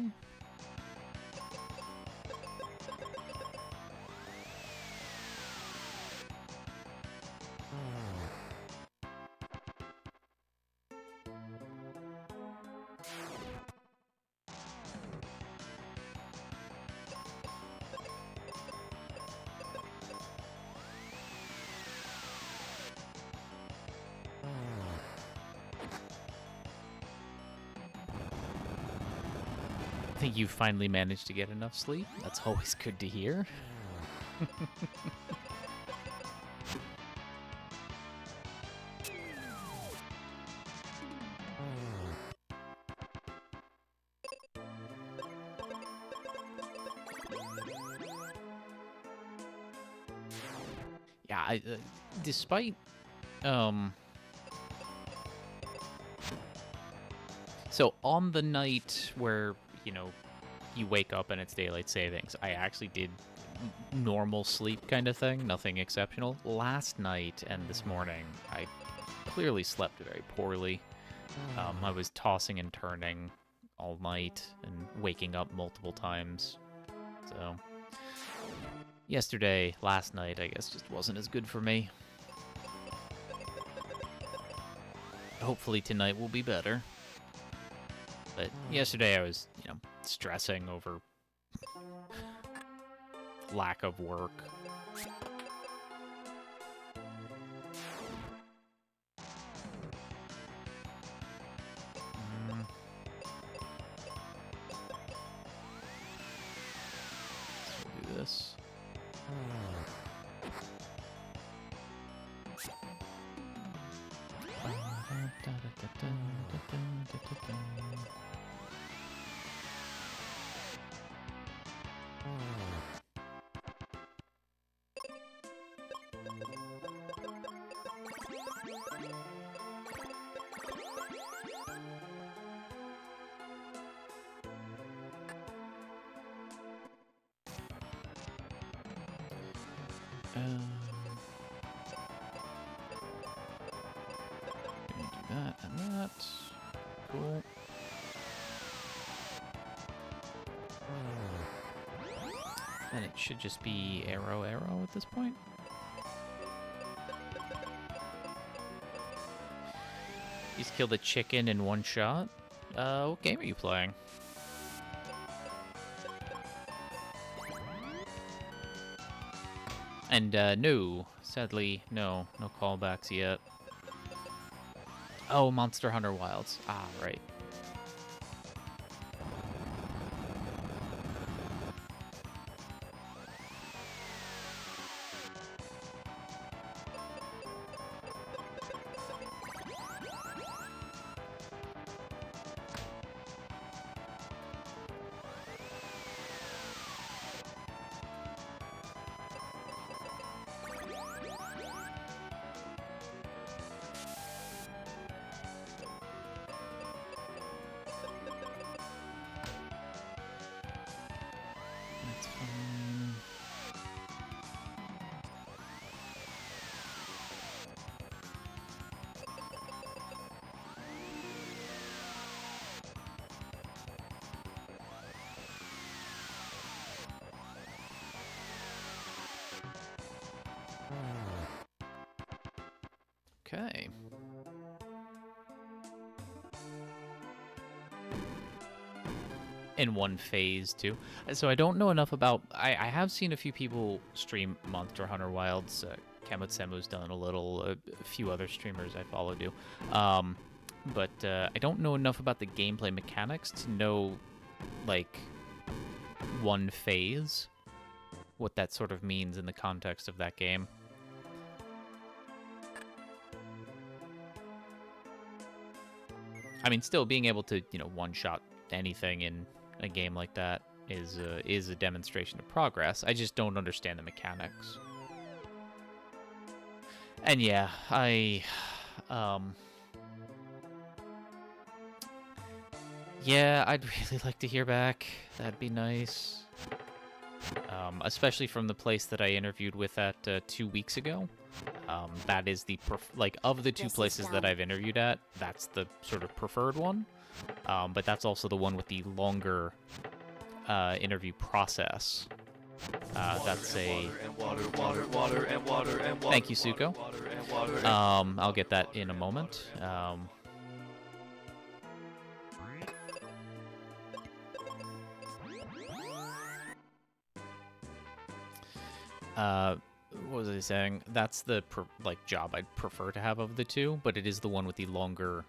I think you finally managed to get enough sleep. That's always good to hear. Yeah, despite so on the night where, you wake up and it's daylight savings, I actually did normal sleep kind of thing, nothing exceptional. Last night and this morning, I clearly slept very poorly. I was tossing and turning all night and waking up multiple times. So, last night, I guess, just wasn't as good for me. Hopefully tonight will be better. But yesterday I was, stressing over lack of work. Let's do this. Gonna do that and that. Cool. Then it should just be arrow, arrow at this point. He's killed a chicken in one shot. What game are you playing? And, no. Sadly, no callbacks yet. Oh, Monster Hunter Wilds. Ah, right. That's fine. Okay. In one phase, too. So I don't know enough about... I have seen a few people stream Monster Hunter Wilds. Kamutsemu's done a little. A few other streamers I follow do. But I don't know enough about the gameplay mechanics to know, like, one phase. What that sort of means in the context of that game. I mean, still being able to, you know, one-shot anything in a game like that is a demonstration of progress. I just don't understand the mechanics. And yeah, yeah, I'd really like to hear back. That'd be nice. Especially from the place that I interviewed with at 2 weeks ago. That is the, of the two places that I've interviewed at, that's the sort of preferred one. But that's also the one with the longer interview process. That's a... Thank you, Suko. I'll get that in a moment. What was I saying? That's the job I'd prefer to have of the two, but it is the one with the longer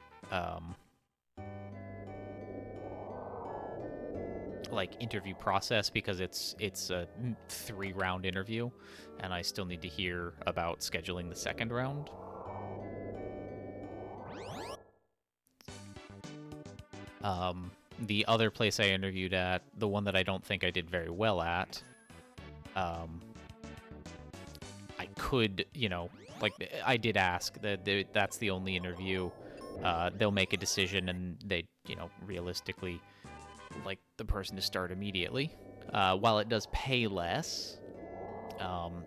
interview process, because it's a 3-round interview, and I still need to hear about scheduling the second round. The other place I interviewed at, the one that I don't think I did very well at, I could, you know, I did ask that that's the only interview. They'll make a decision, and they, you know, realistically like the person to start immediately. While it does pay less,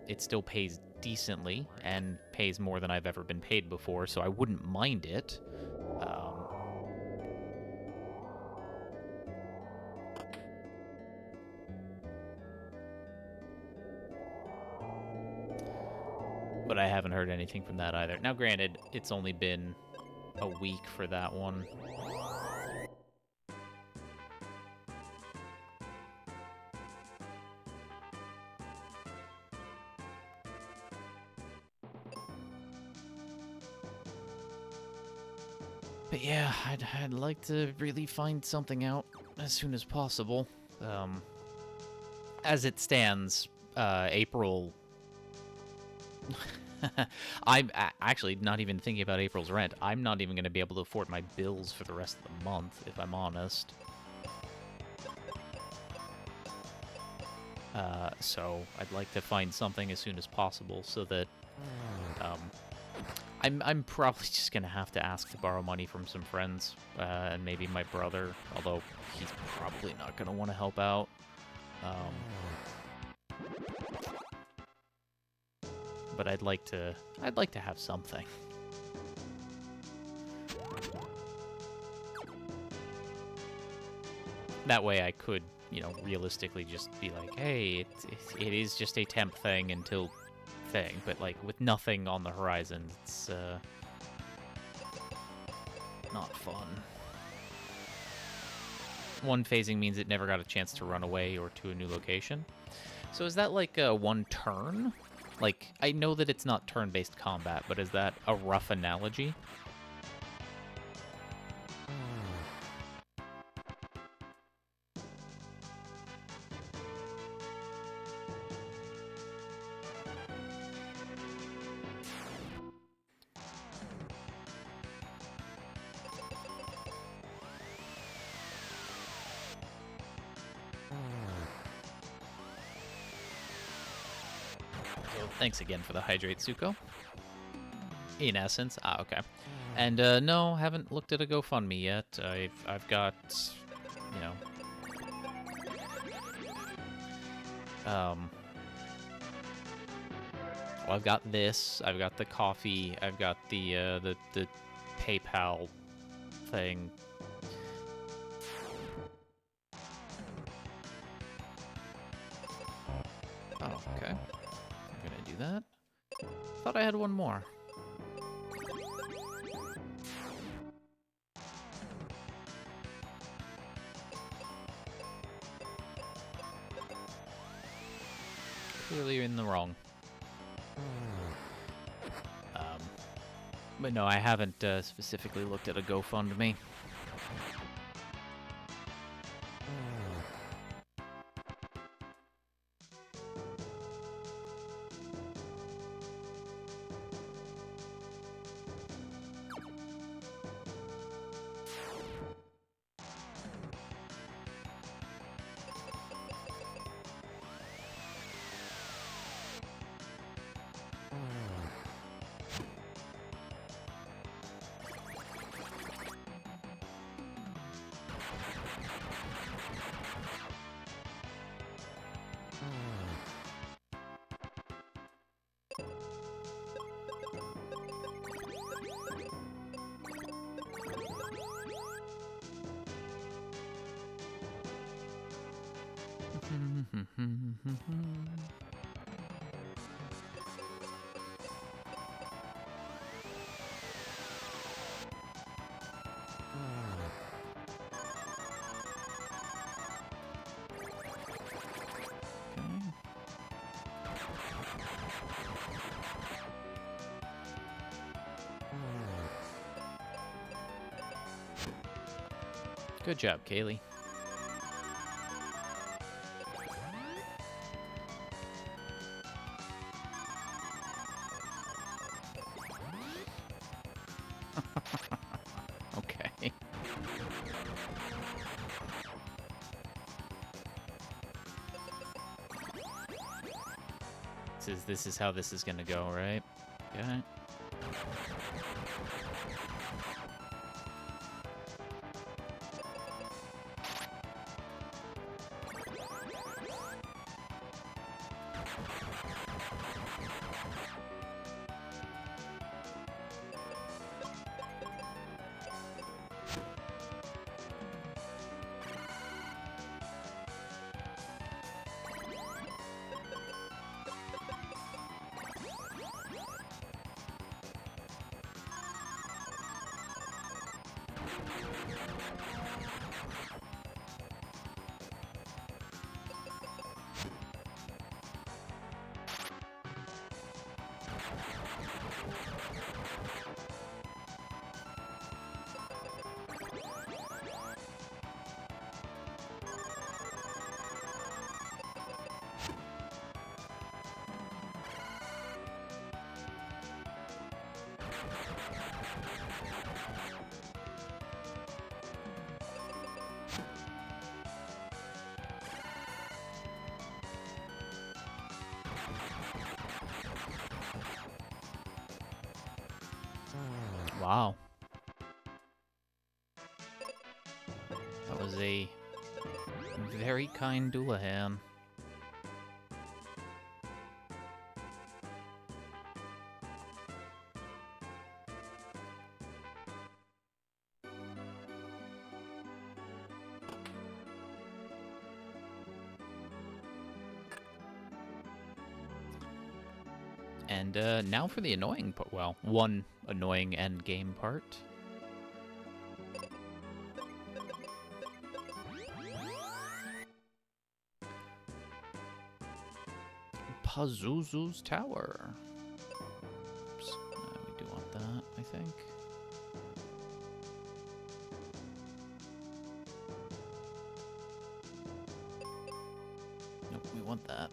it still pays decently and pays more than I've ever been paid before, so I wouldn't mind it. But I haven't heard anything from that either. Now, granted, it's only been a week for that one. But yeah, I'd like to really find something out as soon as possible. As it stands, April... I'm actually not even thinking about April's rent. I'm not even going to be able to afford my bills for the rest of the month, if I'm honest. So I'd like to find something as soon as possible so that... I'm probably just going to have to ask to borrow money from some friends, and maybe my brother, although he's probably not going to want to help out. but I'd like to have something. That way I could, you know, realistically just be like, hey, it is just a temp thing until thing, but like with nothing on the horizon, it's not fun. One phasing means it never got a chance to run away or to a new location. So is that like one turn? Like, I know that it's not turn-based combat, but is that a rough analogy? So thanks again for the hydrate, Suko. In essence, okay. And no, haven't looked at a GoFundMe yet. I've got, you know, well, I've got this. I've got the coffee. I've got the PayPal thing. Oh, okay. I'm gonna do that. Thought I had one more. Clearly in the wrong. But no, I haven't specifically looked at a GoFundMe. Good job, Kaylee. Okay. This is how this is gonna go, right? Okay. Wow. That was a very kind Doulahan. And now for the annoying part. Well, one annoying end game part. Pazuzu's Tower. Oops. We do want that, I think. Nope, we want that.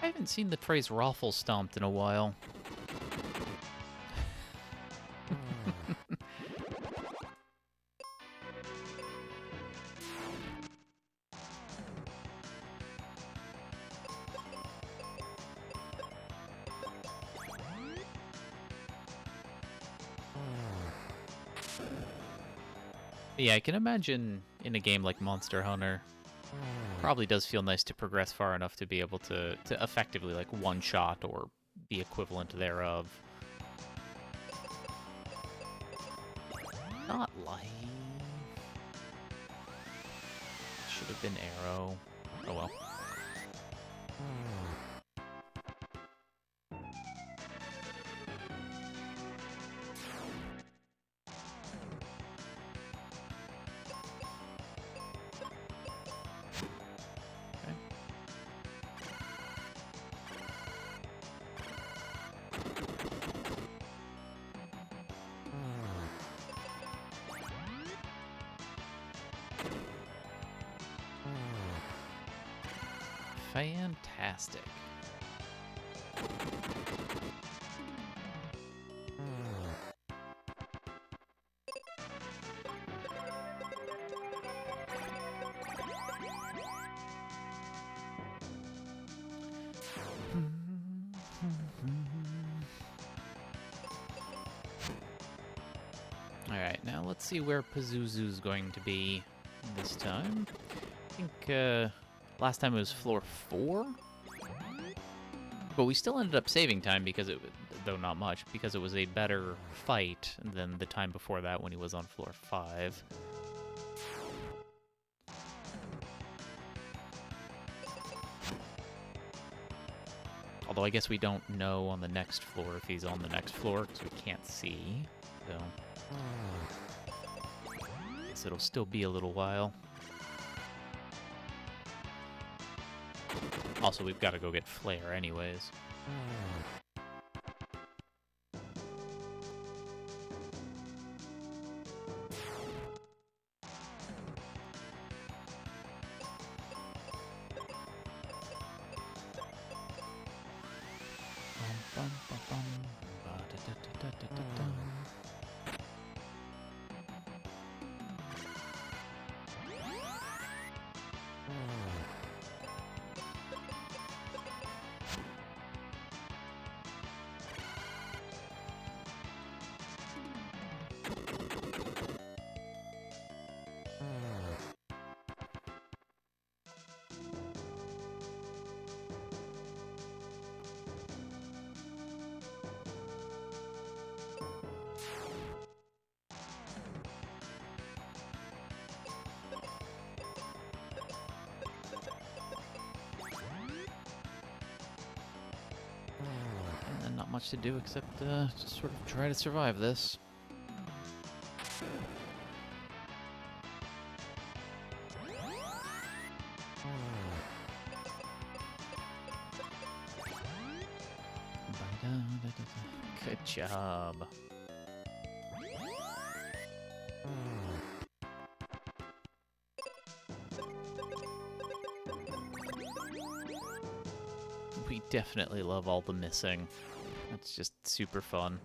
I haven't seen the phrase Raffle stomped in a while. Yeah, I can imagine in a game like Monster Hunter, probably does feel nice to progress far enough to be able to effectively like one-shot or the equivalent thereof. Not life. Should have been arrow. Oh well. Fantastic. Alright, now let's see where Pazuzu's going to be this time. I think last time it was floor 4? But we still ended up saving time because though not much, because it was a better fight than the time before that when he was on floor 5. Although I guess we don't know on the next floor if he's on the next floor because we can't see. So I guess it'll still be a little while. Also, we've got to go get Flare anyways. And then not much to do except just sort of try to survive this. Good job. We definitely love all the missing. That's just super fun.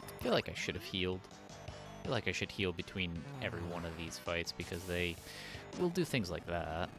I feel like I should have healed. I feel like I should heal between every one of these fights because they will do things like that.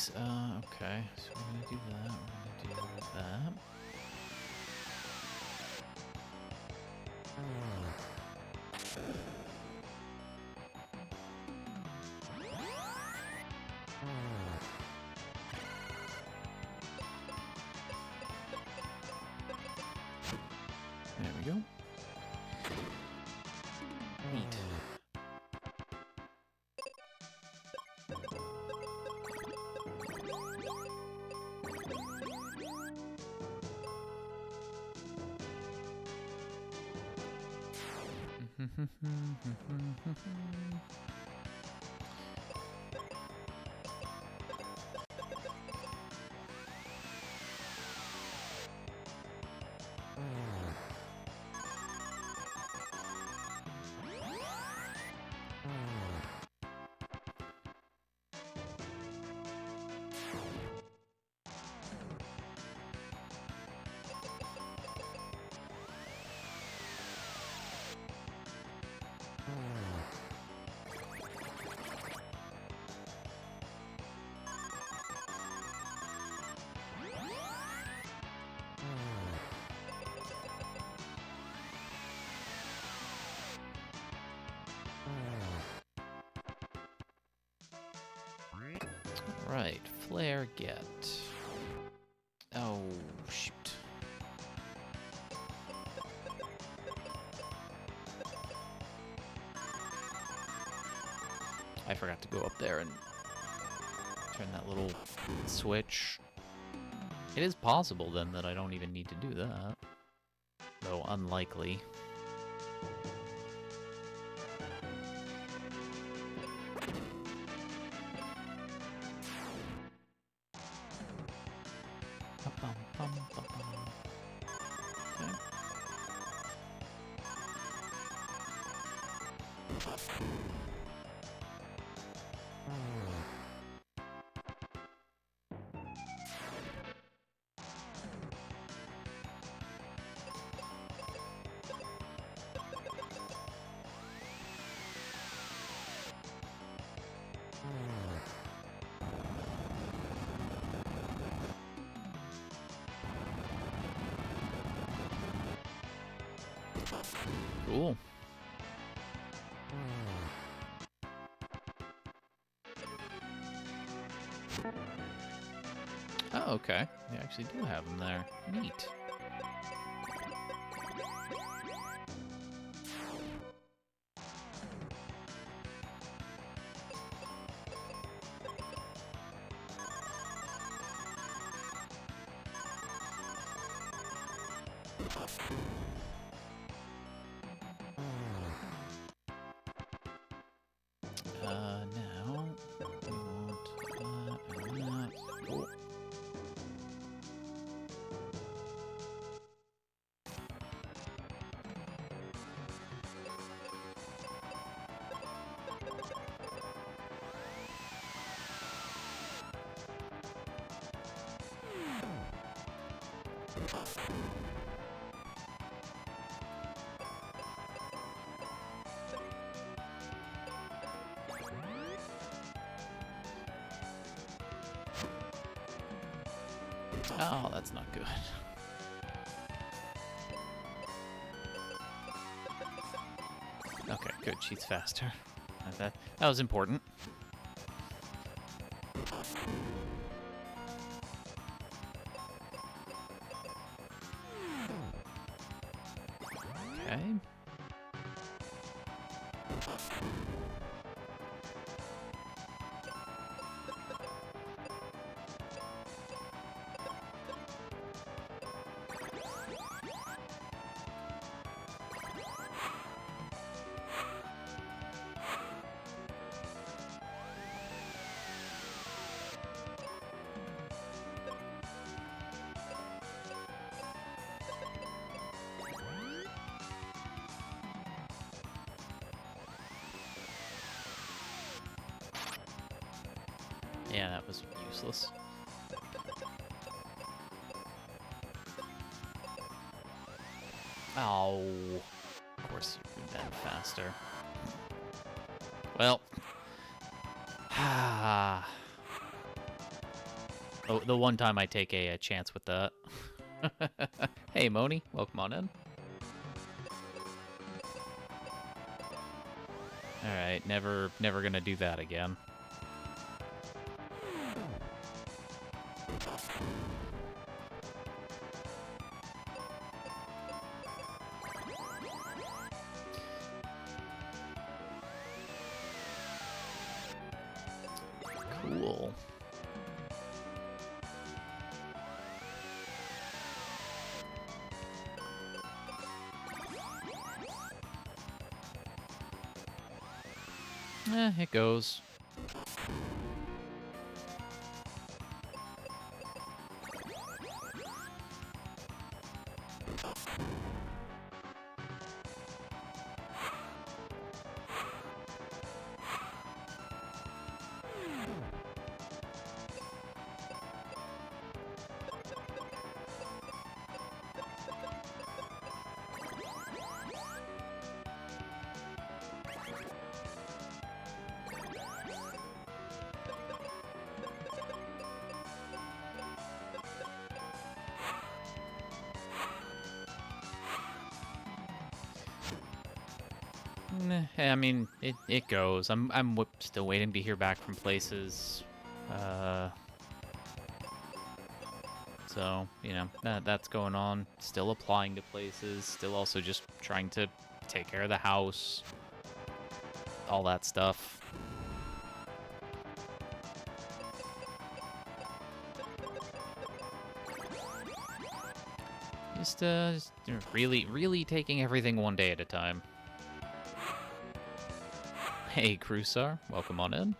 Jeez. Okay. So we're gonna do that. We're gonna do that. There we go. Neat. Right, flare get. Oh, shoot. I forgot to go up there and turn that little switch. It is possible, then, that I don't even need to do that. Though unlikely. Cool. Oh, okay. They actually do have them there. Neat. Now we want that and that. Cool. Oh, that's not good. Okay, good. She's faster. That was important. Okay. Yeah, that was useless. Oh, of course you've been faster. Well, Oh, the one time I take a chance with that. Hey, Moni, welcome on in. All right, never gonna do that again. Cool. It goes. I mean, it goes. I'm still waiting to hear back from places. So, you know, that's going on. Still applying to places. Still also just trying to take care of the house. All that stuff. Just really taking everything one day at a time. Hey, Krusar, welcome on in.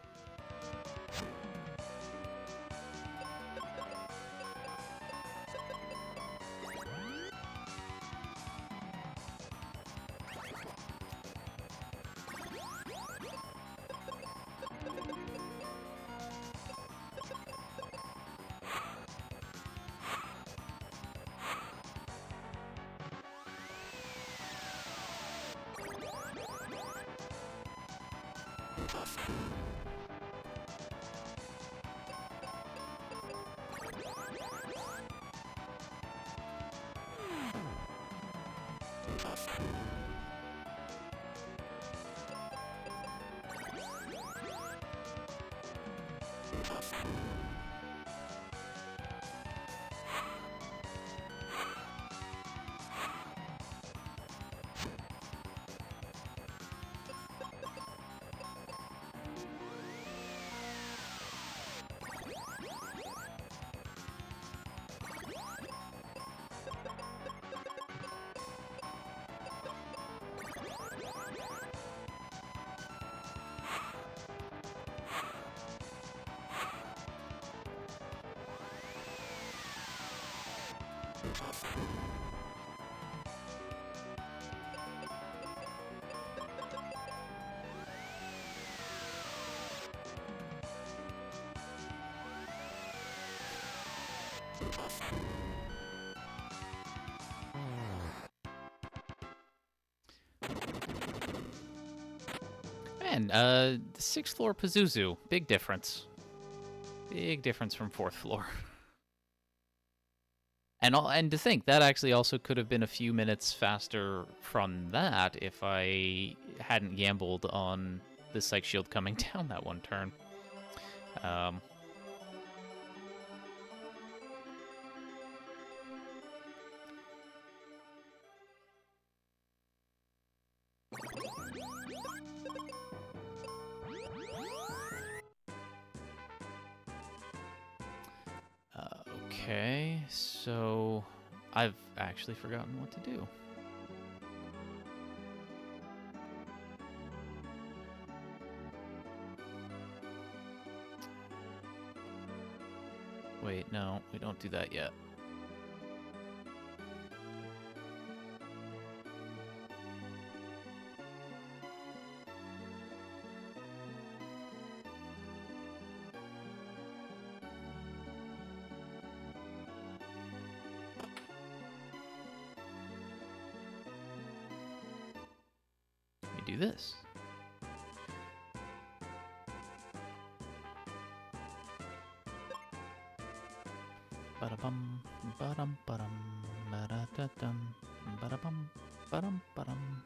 Man, the 6th floor Pazuzu. Big difference. Big difference from 4th floor. And to think, that actually also could have been a few minutes faster from that if I hadn't gambled on the Psych Shield coming down that one turn. Okay, so I've actually forgotten what to do. Wait, no, we don't do that yet. Do this. Ba-da-bum, ba-dum, ba-dum, ba-da-da-dum, ba-da-bum, ba-dum, ba-dum.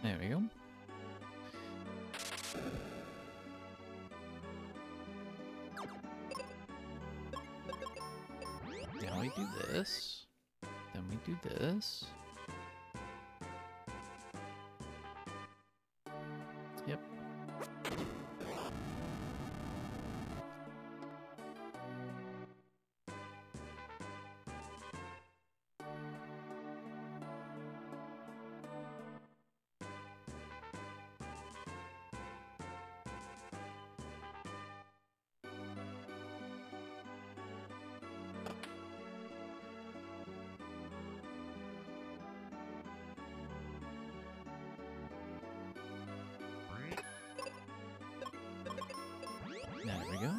There we go. Then we do this. Then we do this. Yep. There we go.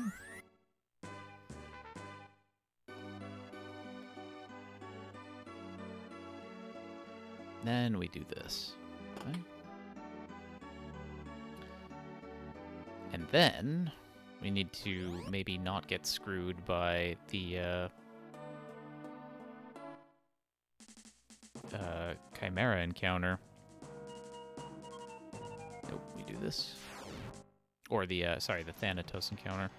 Then we do this. Okay. And then we need to maybe not get screwed by the Chimera encounter. Nope, we do this. Or the, sorry, the Thanatos encounter.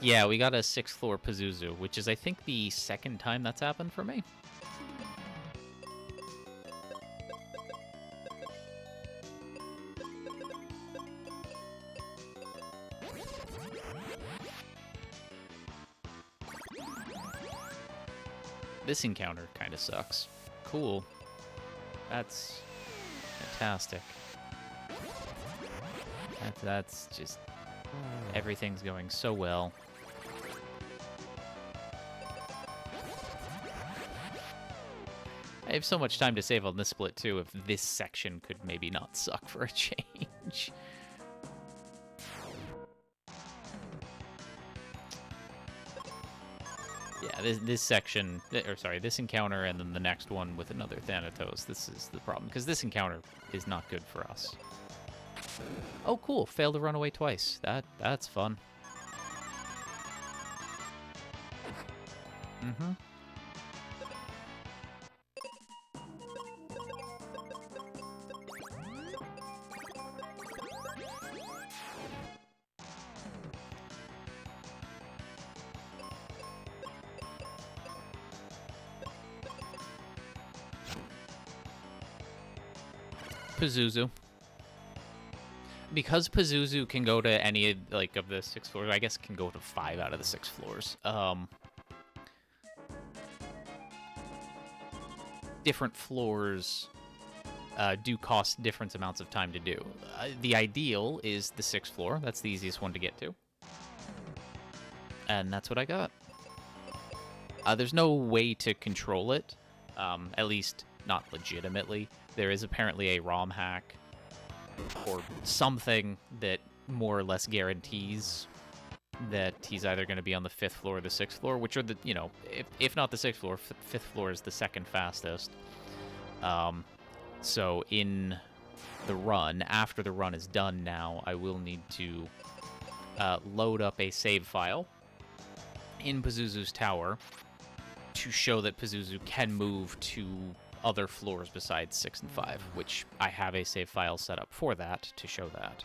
Yeah, we got a 6th floor Pazuzu, which is, I think, the second time that's happened for me. This encounter kind of sucks. Cool. That's fantastic. That's just... everything's going so well. I have so much time to save on this split, too, if this section could maybe not suck for a change. Yeah, this section, or sorry, this encounter and then the next one with another Thanatos, this is the problem, because this encounter is not good for us. Oh, cool. Failed to run away twice. That's fun. Mm-hmm. Pazuzu. Because Pazuzu can go to any like of the 6 floors, I guess it can go to 5 out of the 6 floors. Different floors do cost different amounts of time to do. The ideal is the 6th floor. That's the easiest one to get to. And that's what I got. There's no way to control it, at least not legitimately. There is apparently a ROM hack or something that more or less guarantees that he's either going to be on the 5th floor or the 6th floor, which are the, you know, if not the 6th floor, 5th floor is the second fastest. So in the run, after the run is done now, I will need to load up a save file in Pazuzu's tower to show that Pazuzu can move to other floors besides 6 and 5, which I have a save file set up for that to show that.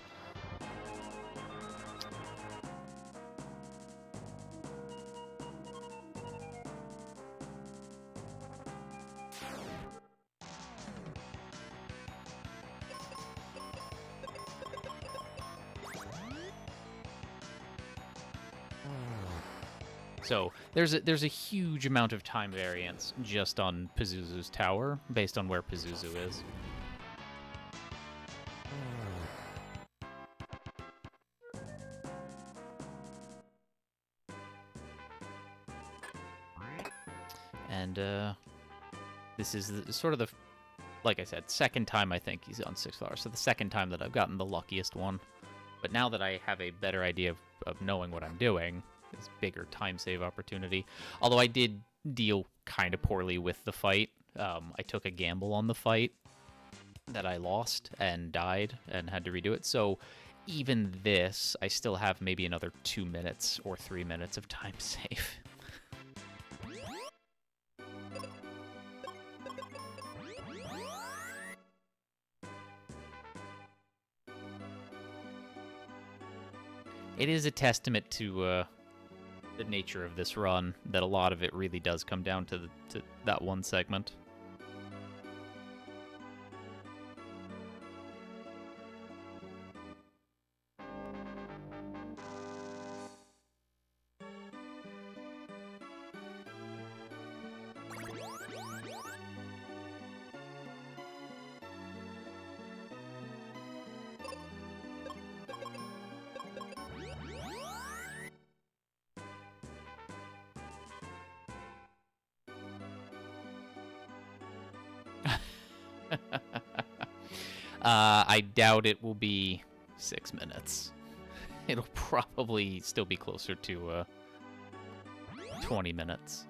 So there's a huge amount of time variance just on Pazuzu's tower based on where Pazuzu is. And this is sort of the, like I said, second time I think he's on 6 flowers. So the second time that I've gotten the luckiest one. But now that I have a better idea of knowing what I'm doing, it's bigger time save opportunity. Although I did deal kind of poorly with the fight. I took a gamble on the fight that I lost and died and had to redo it. So even this, I still have maybe another 2 minutes or 3 minutes of time save. It is a testament to the nature of this run that a lot of it really does come down to that one segment. I doubt it will be 6 minutes. It'll probably still be closer to 20 minutes.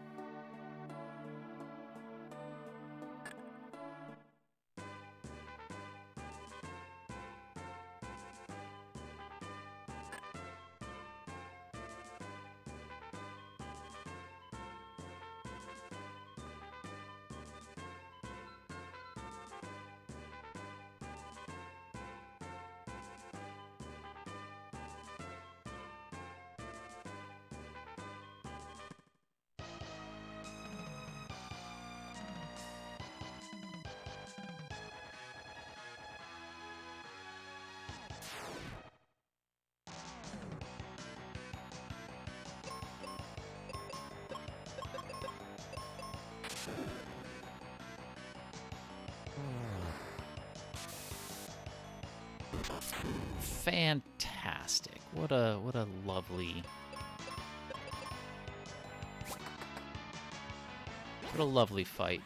Fantastic. What a lovely fight.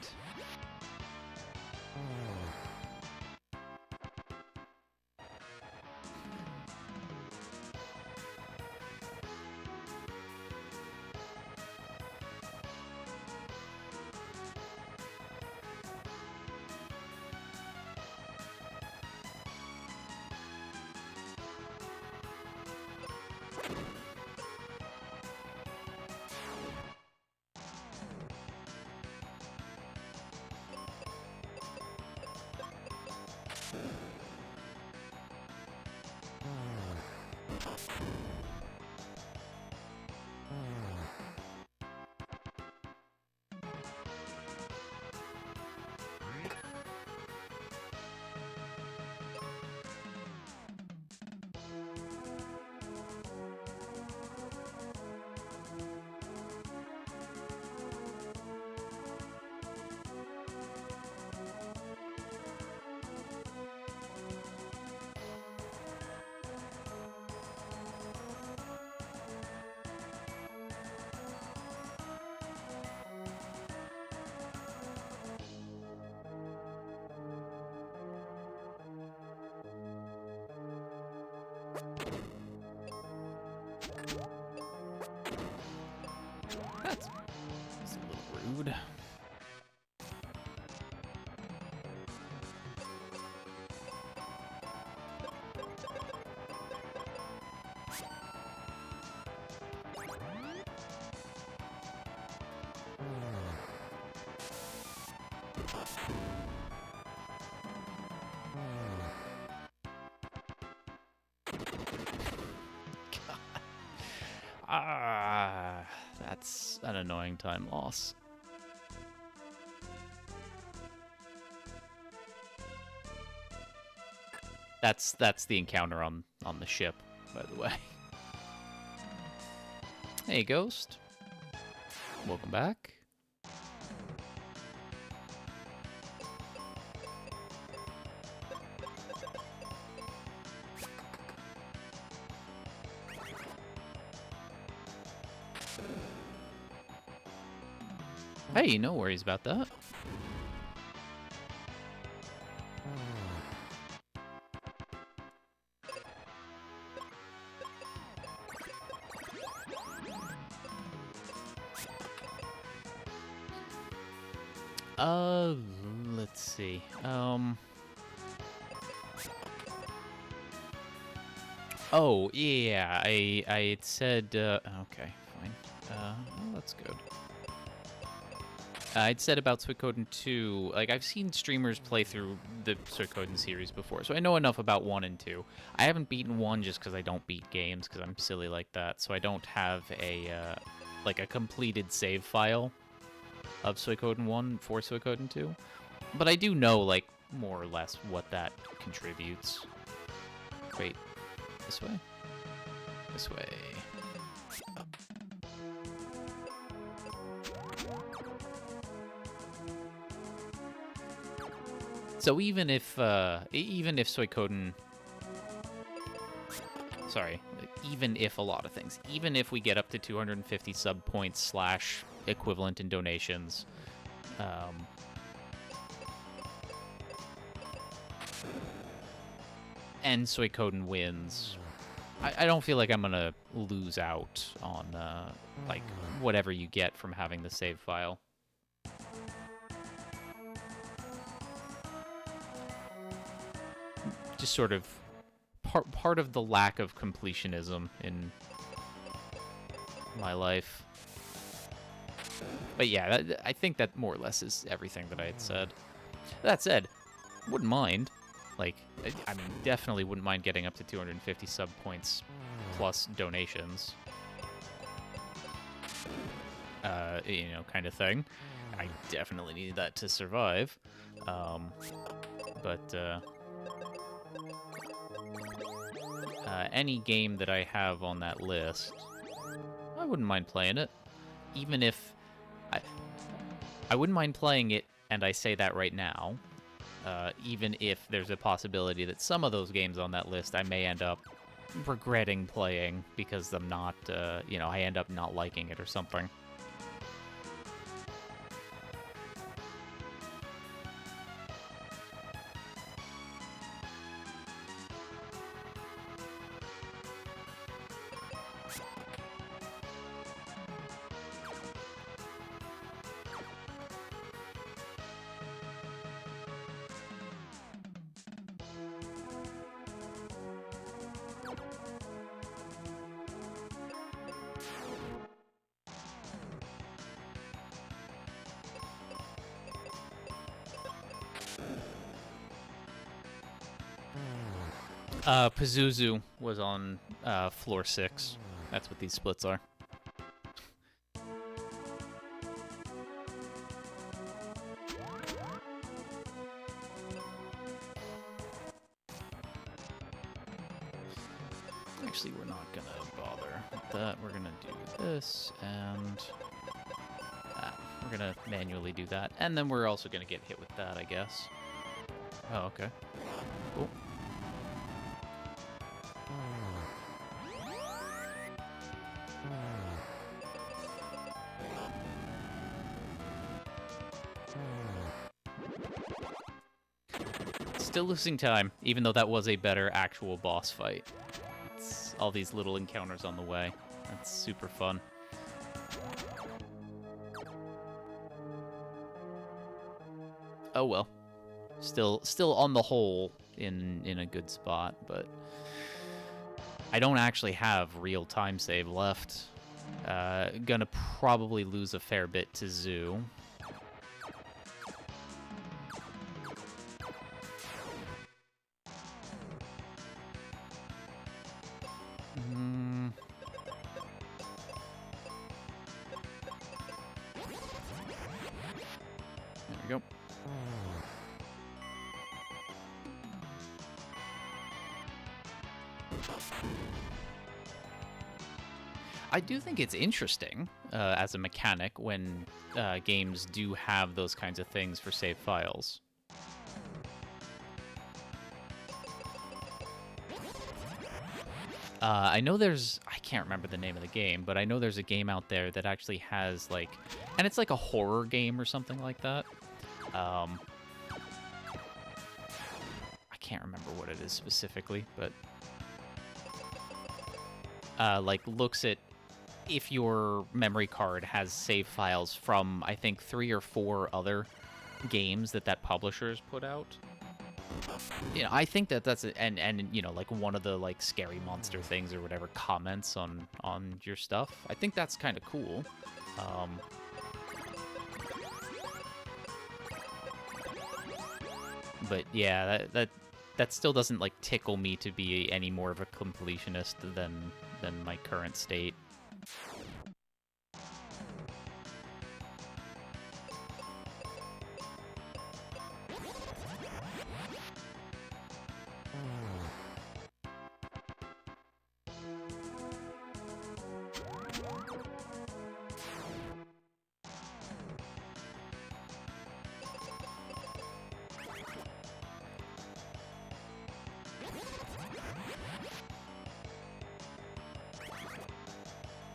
That's a little rude. That's an annoying time loss. That's the encounter on the ship, by the way. Hey, Ghost. Welcome back. Hey, no worries about that. Uh, let's see. Oh, yeah, I had said, okay, fine. Well, that's good. I'd said about Suikoden 2, like, I've seen streamers play through the Suikoden series before, so I know enough about 1 and 2. I haven't beaten 1 just because I don't beat games, because I'm silly like that, so I don't have a, like, a completed save file of Suikoden 1 for Suikoden 2. But I do know, like, more or less what that contributes. Wait, this way? This way. So even if Suikoden... Sorry, even if a lot of things. Even if we get up to 250 sub points / equivalent in donations, and Suikoden wins, I don't feel like I'm gonna lose out on like whatever you get from having the save file. Just sort of part of the lack of completionism in my life. But yeah, I think that more or less is everything that I had said. That said, wouldn't mind. Like, I mean, definitely wouldn't mind getting up to 250 sub points plus donations. You know, kind of thing. I definitely need that to survive. Any game that I have on that list, I wouldn't mind playing it. Even if... I wouldn't mind playing it, and I say that right now. Even if there's a possibility that some of those games on that list I may end up regretting playing because I'm not, you know, I end up not liking it or something. Pazuzu was on floor 6. That's what these splits are. Actually, we're not gonna bother with that. We're gonna do this, and we're gonna manually do that. And then we're also gonna get hit with that, I guess. Oh, okay. Cool. Still losing time, even though that was a better actual boss fight. It's all these little encounters on the way. That's super fun. Oh well. Still on the whole in a good spot, but I don't actually have real time save left. Gonna probably lose a fair bit to Zoo. There we go. I do think it's interesting as a mechanic when games do have those kinds of things for save files. I know there's, I can't remember the name of the game, but I know there's a game out there that actually has like, and it's like a horror game or something like that. I can't remember what it is specifically, but like looks at if your memory card has save files from, I think, 3 or 4 other games that publisher's put out. You know, I think that's and you know, like one of the like scary monster things or whatever comments on your stuff. I think that's kind of cool. But yeah, that still doesn't like tickle me to be any more of a completionist than my current state.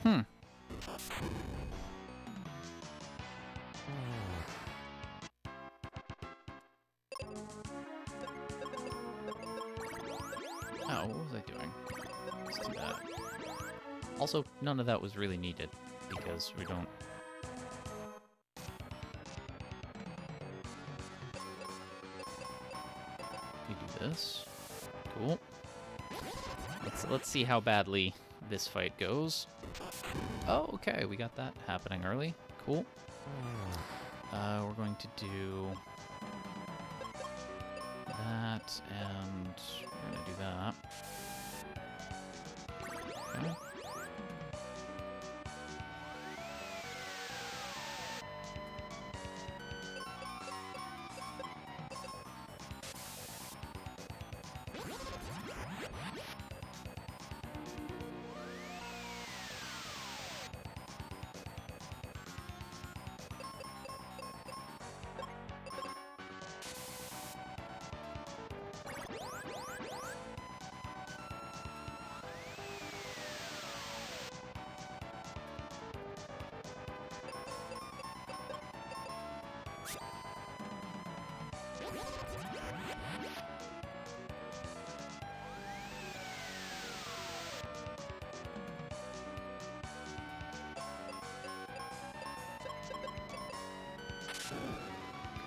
Hmm. Oh, what was I doing? Let's do that. Also, none of that was really needed, because we don't... We do this. Cool. Let's see how badly this fight goes. Oh, okay, we got that happening early. Cool. We're going to do that, and we're gonna do that. Okay.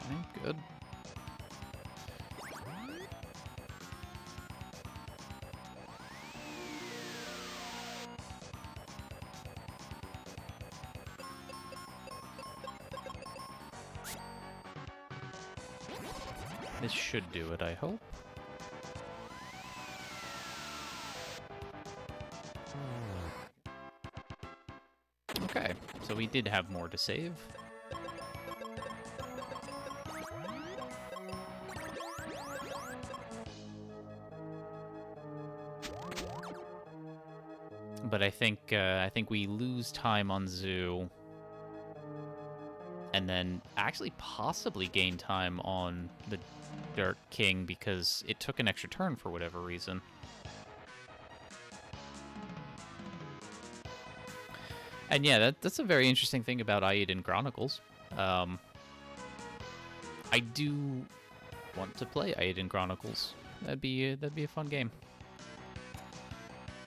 Okay, good. This should do it, I hope. Okay, so we did have more to save. But I think we lose time on Zoo, and then actually possibly gain time on the Dark King because it took an extra turn for whatever reason. And yeah, that's a very interesting thing about Eiyuden Chronicles. I do want to play Eiyuden Chronicles. That'd be a fun game.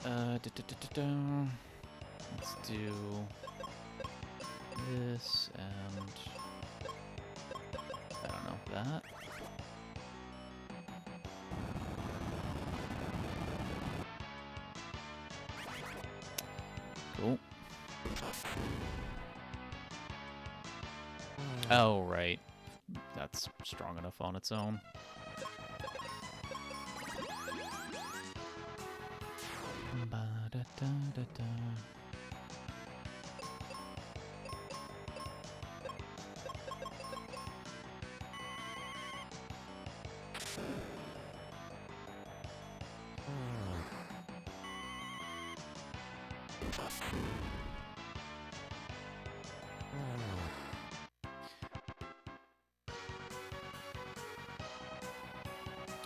Let's do this and I don't know that. Cool. Oh, right. That's strong enough on its own. Ba-da-da-da-da.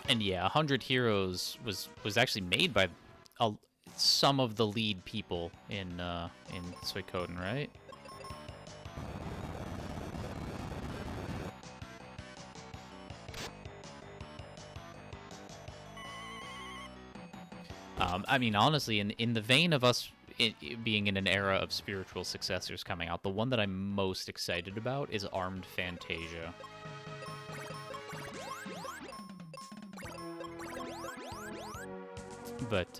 And yeah, 100 Heroes was actually made by some of the lead people in Suikoden, right? I mean, honestly, in the vein of us being in an era of spiritual successors coming out, the one that I'm most excited about is Armed Fantasia. But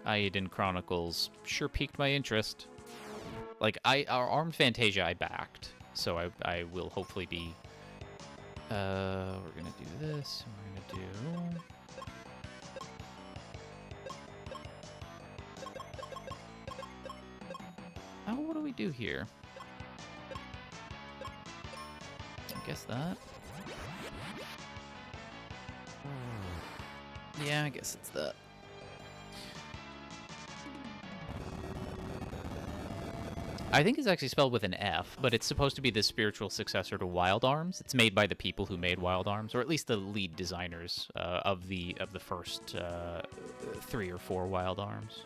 Eiyuden Chronicles sure piqued my interest. Like, our Armed Fantasia I backed, so I will hopefully be... we're gonna do this, we're gonna do... Oh, what do we do here? I guess that. Yeah, I guess it's that. I think it's actually spelled with an F, but it's supposed to be the spiritual successor to Wild Arms. It's made by the people who made Wild Arms, or at least the lead designers of the first 3 or 4 Wild Arms.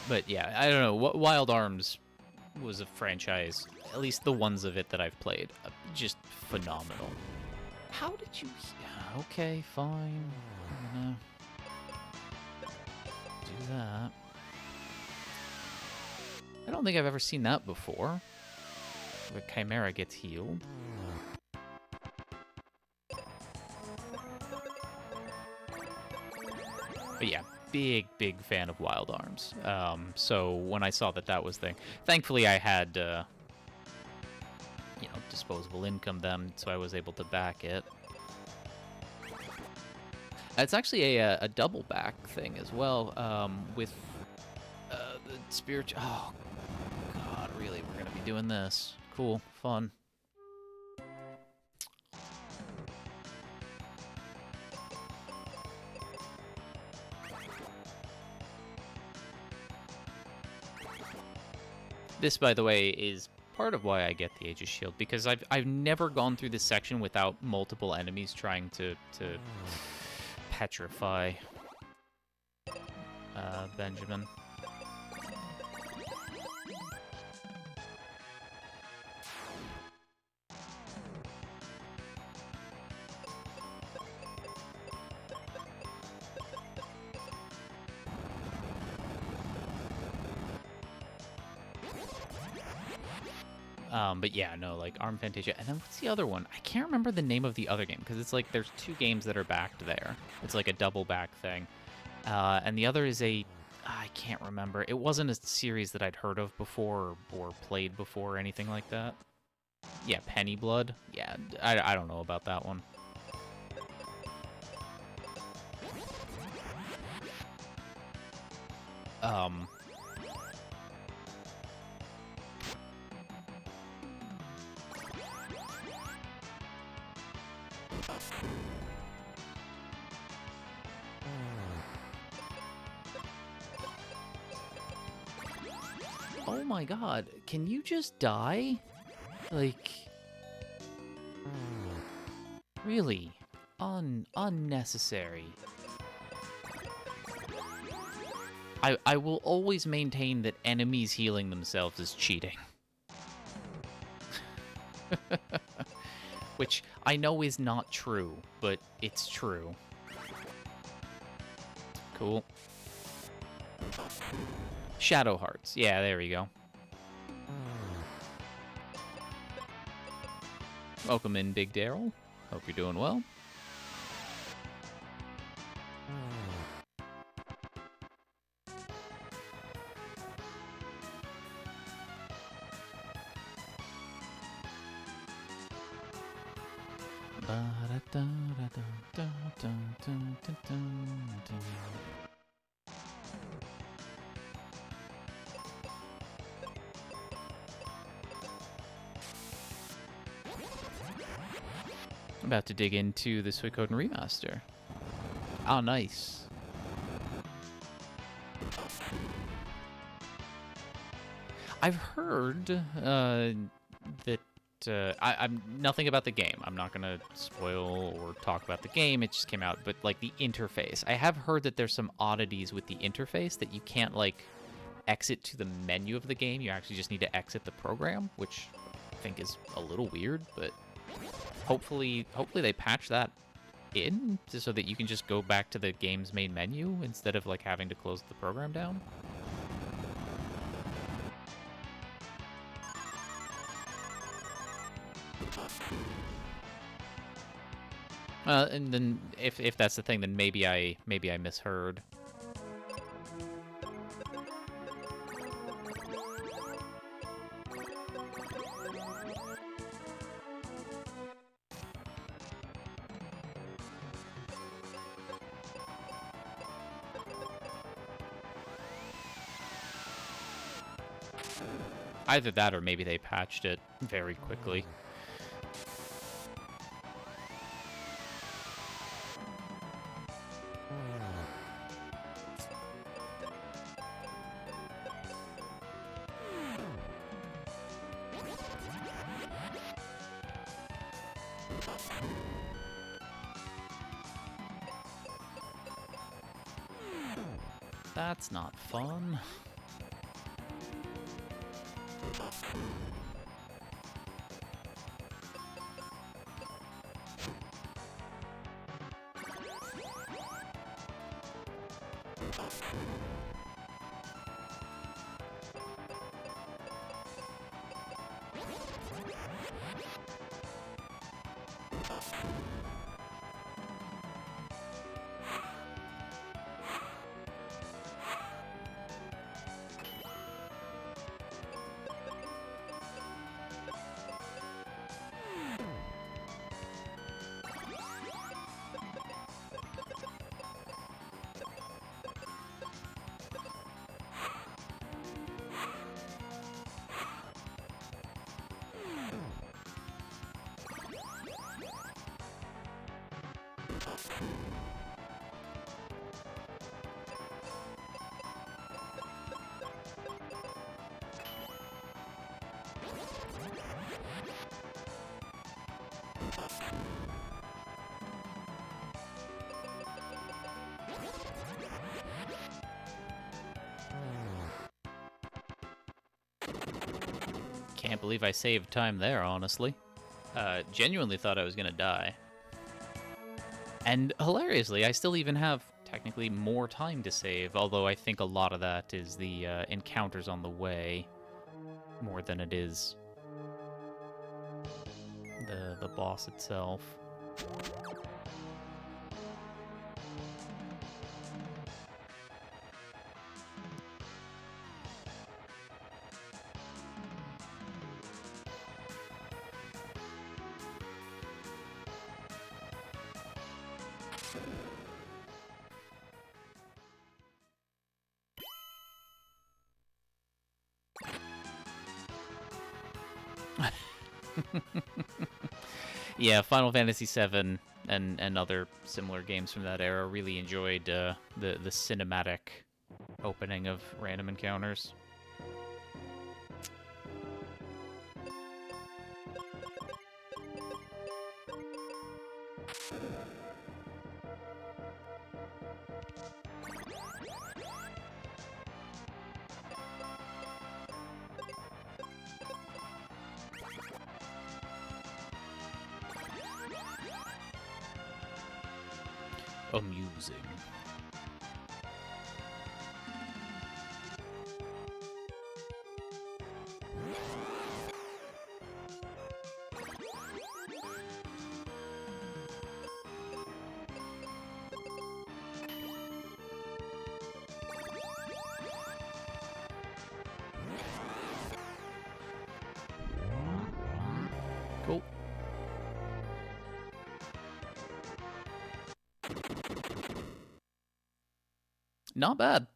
But yeah, I don't know. Wild Arms was a franchise, at least the ones of it that I've played, just phenomenal. How did you... Okay, fine. I'm gonna do that. I don't think I've ever seen that before. The Chimera gets healed. But yeah, big fan of Wild Arms. So when I saw that was thing, thankfully I had, you know, disposable income then, so I was able to back it. It's actually a double back thing as well, with the spirit. Oh God, really? We're gonna be doing this? Cool, fun. This, by the way, is part of why I get the Aegis Shield, because I've never gone through this section without multiple enemies trying to petrify Benjamin. But yeah, no, like Armed Fantasia. And then what's the other one? I can't remember the name of the other game, because it's like there's 2 games that are backed there. It's like a double back thing. And the other is I can't remember. It wasn't a series that I'd heard of before or played before or anything like that. Yeah, Penny Blood. Yeah, I don't know about that one. Oh my God, can you just die? Like, really? Unnecessary. I will always maintain that enemies healing themselves is cheating. Which I know is not true, but it's true. Cool. Shadow Hearts. Yeah, there we go. Welcome in, Big Daryl. Hope you're doing well. About to dig into the Suikoden remaster. Oh, nice. I've heard that I'm nothing about the game. I'm not gonna spoil or talk about the game. It just came out, but like the interface, I have heard that there's some oddities with the interface that you can't like exit to the menu of the game. You actually just need to exit the program, which I think is a little weird, but hopefully they patch that in so that you can just go back to the game's main menu instead of like having to close the program down. And then if that's the thing, then maybe I misheard. Either that or maybe they patched it very quickly. That's not fun. Can't believe I saved time there, honestly. Genuinely thought I was gonna die. And hilariously, I still even have technically more time to save, although I think a lot of that is the encounters on the way more than it is the boss itself. Yeah, Final Fantasy VII and other similar games from that era really enjoyed the cinematic opening of random encounters. Amusing. Cool. Not bad.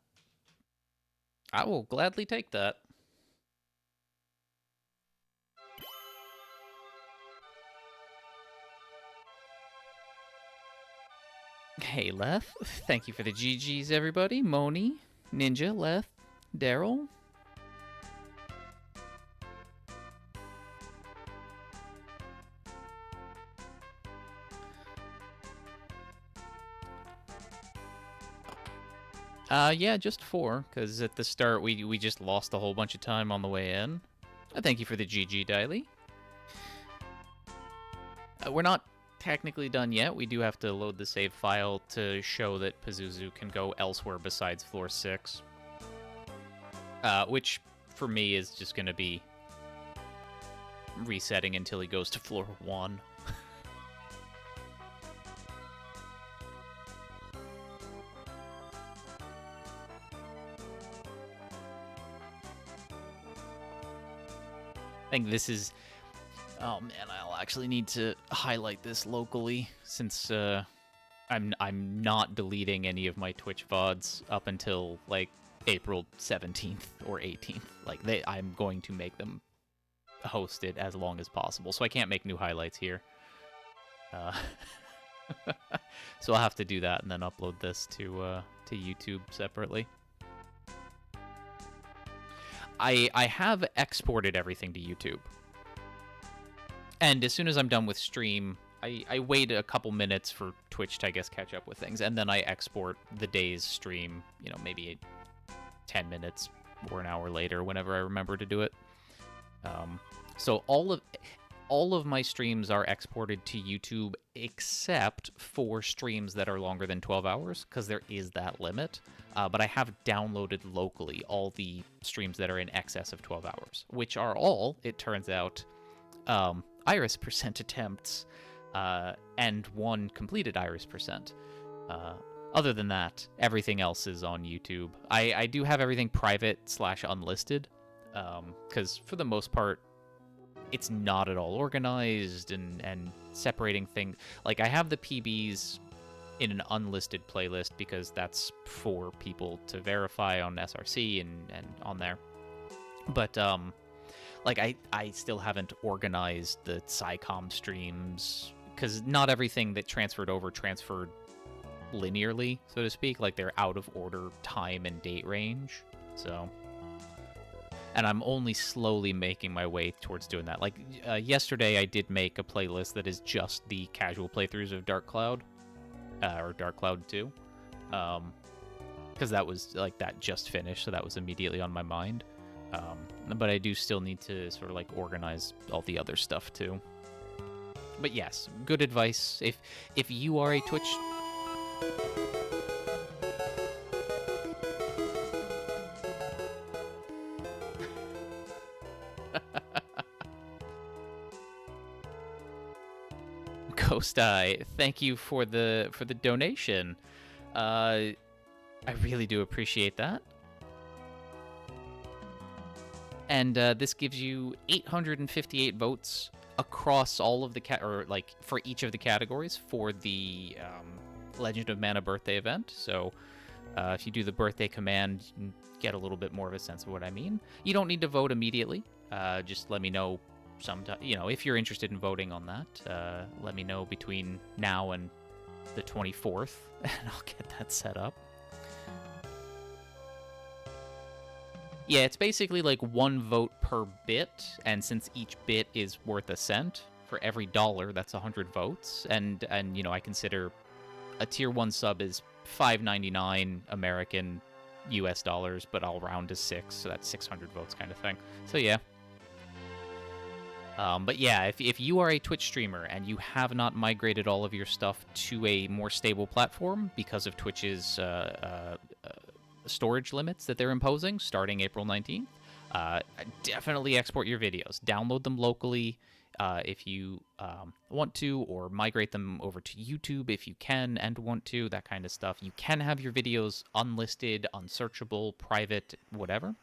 I will gladly take that. Hey, Leth. Thank you for the GGs, everybody. Moni, Ninja, Leth, Daryl. Yeah, just 4, because at the start we just lost a whole bunch of time on the way in. Thank you for the GG, Daily. We're not technically done yet. We do have to load the save file to show that Pazuzu can go elsewhere besides floor 6. Which, for me, is just going to be resetting until he goes to floor 1. I think this is... Oh man, I'll actually need to highlight this locally since I'm not deleting any of my Twitch VODs up until like April 17th or 18th. Like I'm going to make them hosted as long as possible, so I can't make new highlights here. So I'll have to do that and then upload this to YouTube separately. I have exported everything to YouTube. And as soon as I'm done with stream, I wait a couple minutes for Twitch to, I guess, catch up with things, and then I export the day's stream, you know, maybe 10 minutes or an hour later, whenever I remember to do it. So all of my streams are exported to YouTube, except for streams that are longer than 12 hours, because there is that limit. But I have downloaded locally all the streams that are in excess of 12 hours, which are all, it turns out, Iris percent attempts, and 1 completed Iris percent. Other than that, everything else is on YouTube. I do have everything private/unlisted, because for the most part, it's not at all organized and separating things. Like, I have the PBs in an unlisted playlist because that's for people to verify on SRC and on there. But, like, I still haven't organized the SciComm streams, because not everything that transferred over transferred linearly, so to speak. Like, they're out of order time and date range, so... And I'm only slowly making my way towards doing that. Like, yesterday I did make a playlist that is just the casual playthroughs of Dark Cloud, or Dark Cloud 2. Because that was, like, that just finished, so that was immediately on my mind. But I do still need to sort of, like, organize all the other stuff, too. But yes, good advice. If you are a Twitch... Ghost Eye, thank you for the donation. I really do appreciate that. And this gives you 858 votes across all of the for each of the categories for the Legend of Mana birthday event. So if you do the birthday command, you can get a little bit more of a sense of what I mean. You don't need to vote immediately. Just let me know sometime. You know, if you're interested in voting on that, let me know between now and the 24th, and I'll get that set up. Yeah, it's basically like 1 vote per bit, and since each bit is worth a cent, for every dollar, that's 100 votes. And you know, I consider a tier 1 sub is $5.99 American US dollars, but I'll round to 6, so that's 600 votes kind of thing. So yeah. But yeah, if you are a Twitch streamer and you have not migrated all of your stuff to a more stable platform because of Twitch's storage limits that they're imposing starting April 19th, definitely export your videos. Download them locally if you want to, or migrate them over to YouTube if you can and want to, that kind of stuff. You can have your videos unlisted, unsearchable, private, whatever.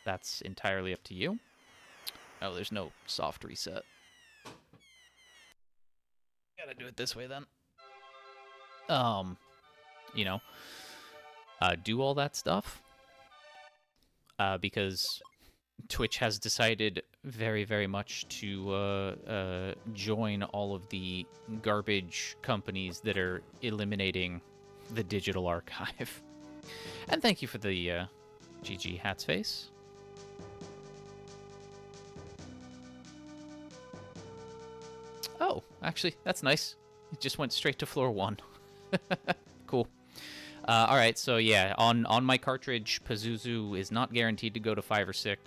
That's entirely up to you. Oh, there's no soft reset. Gotta do it this way then. You know, do all that stuff. Because Twitch has decided very, very much to join all of the garbage companies that are eliminating the digital archive. And thank you for the GG Hat's Face. Oh, actually, that's nice. It just went straight to floor 1. Cool. All right, so yeah, on my cartridge, Pazuzu is not guaranteed to go to 5 or 6.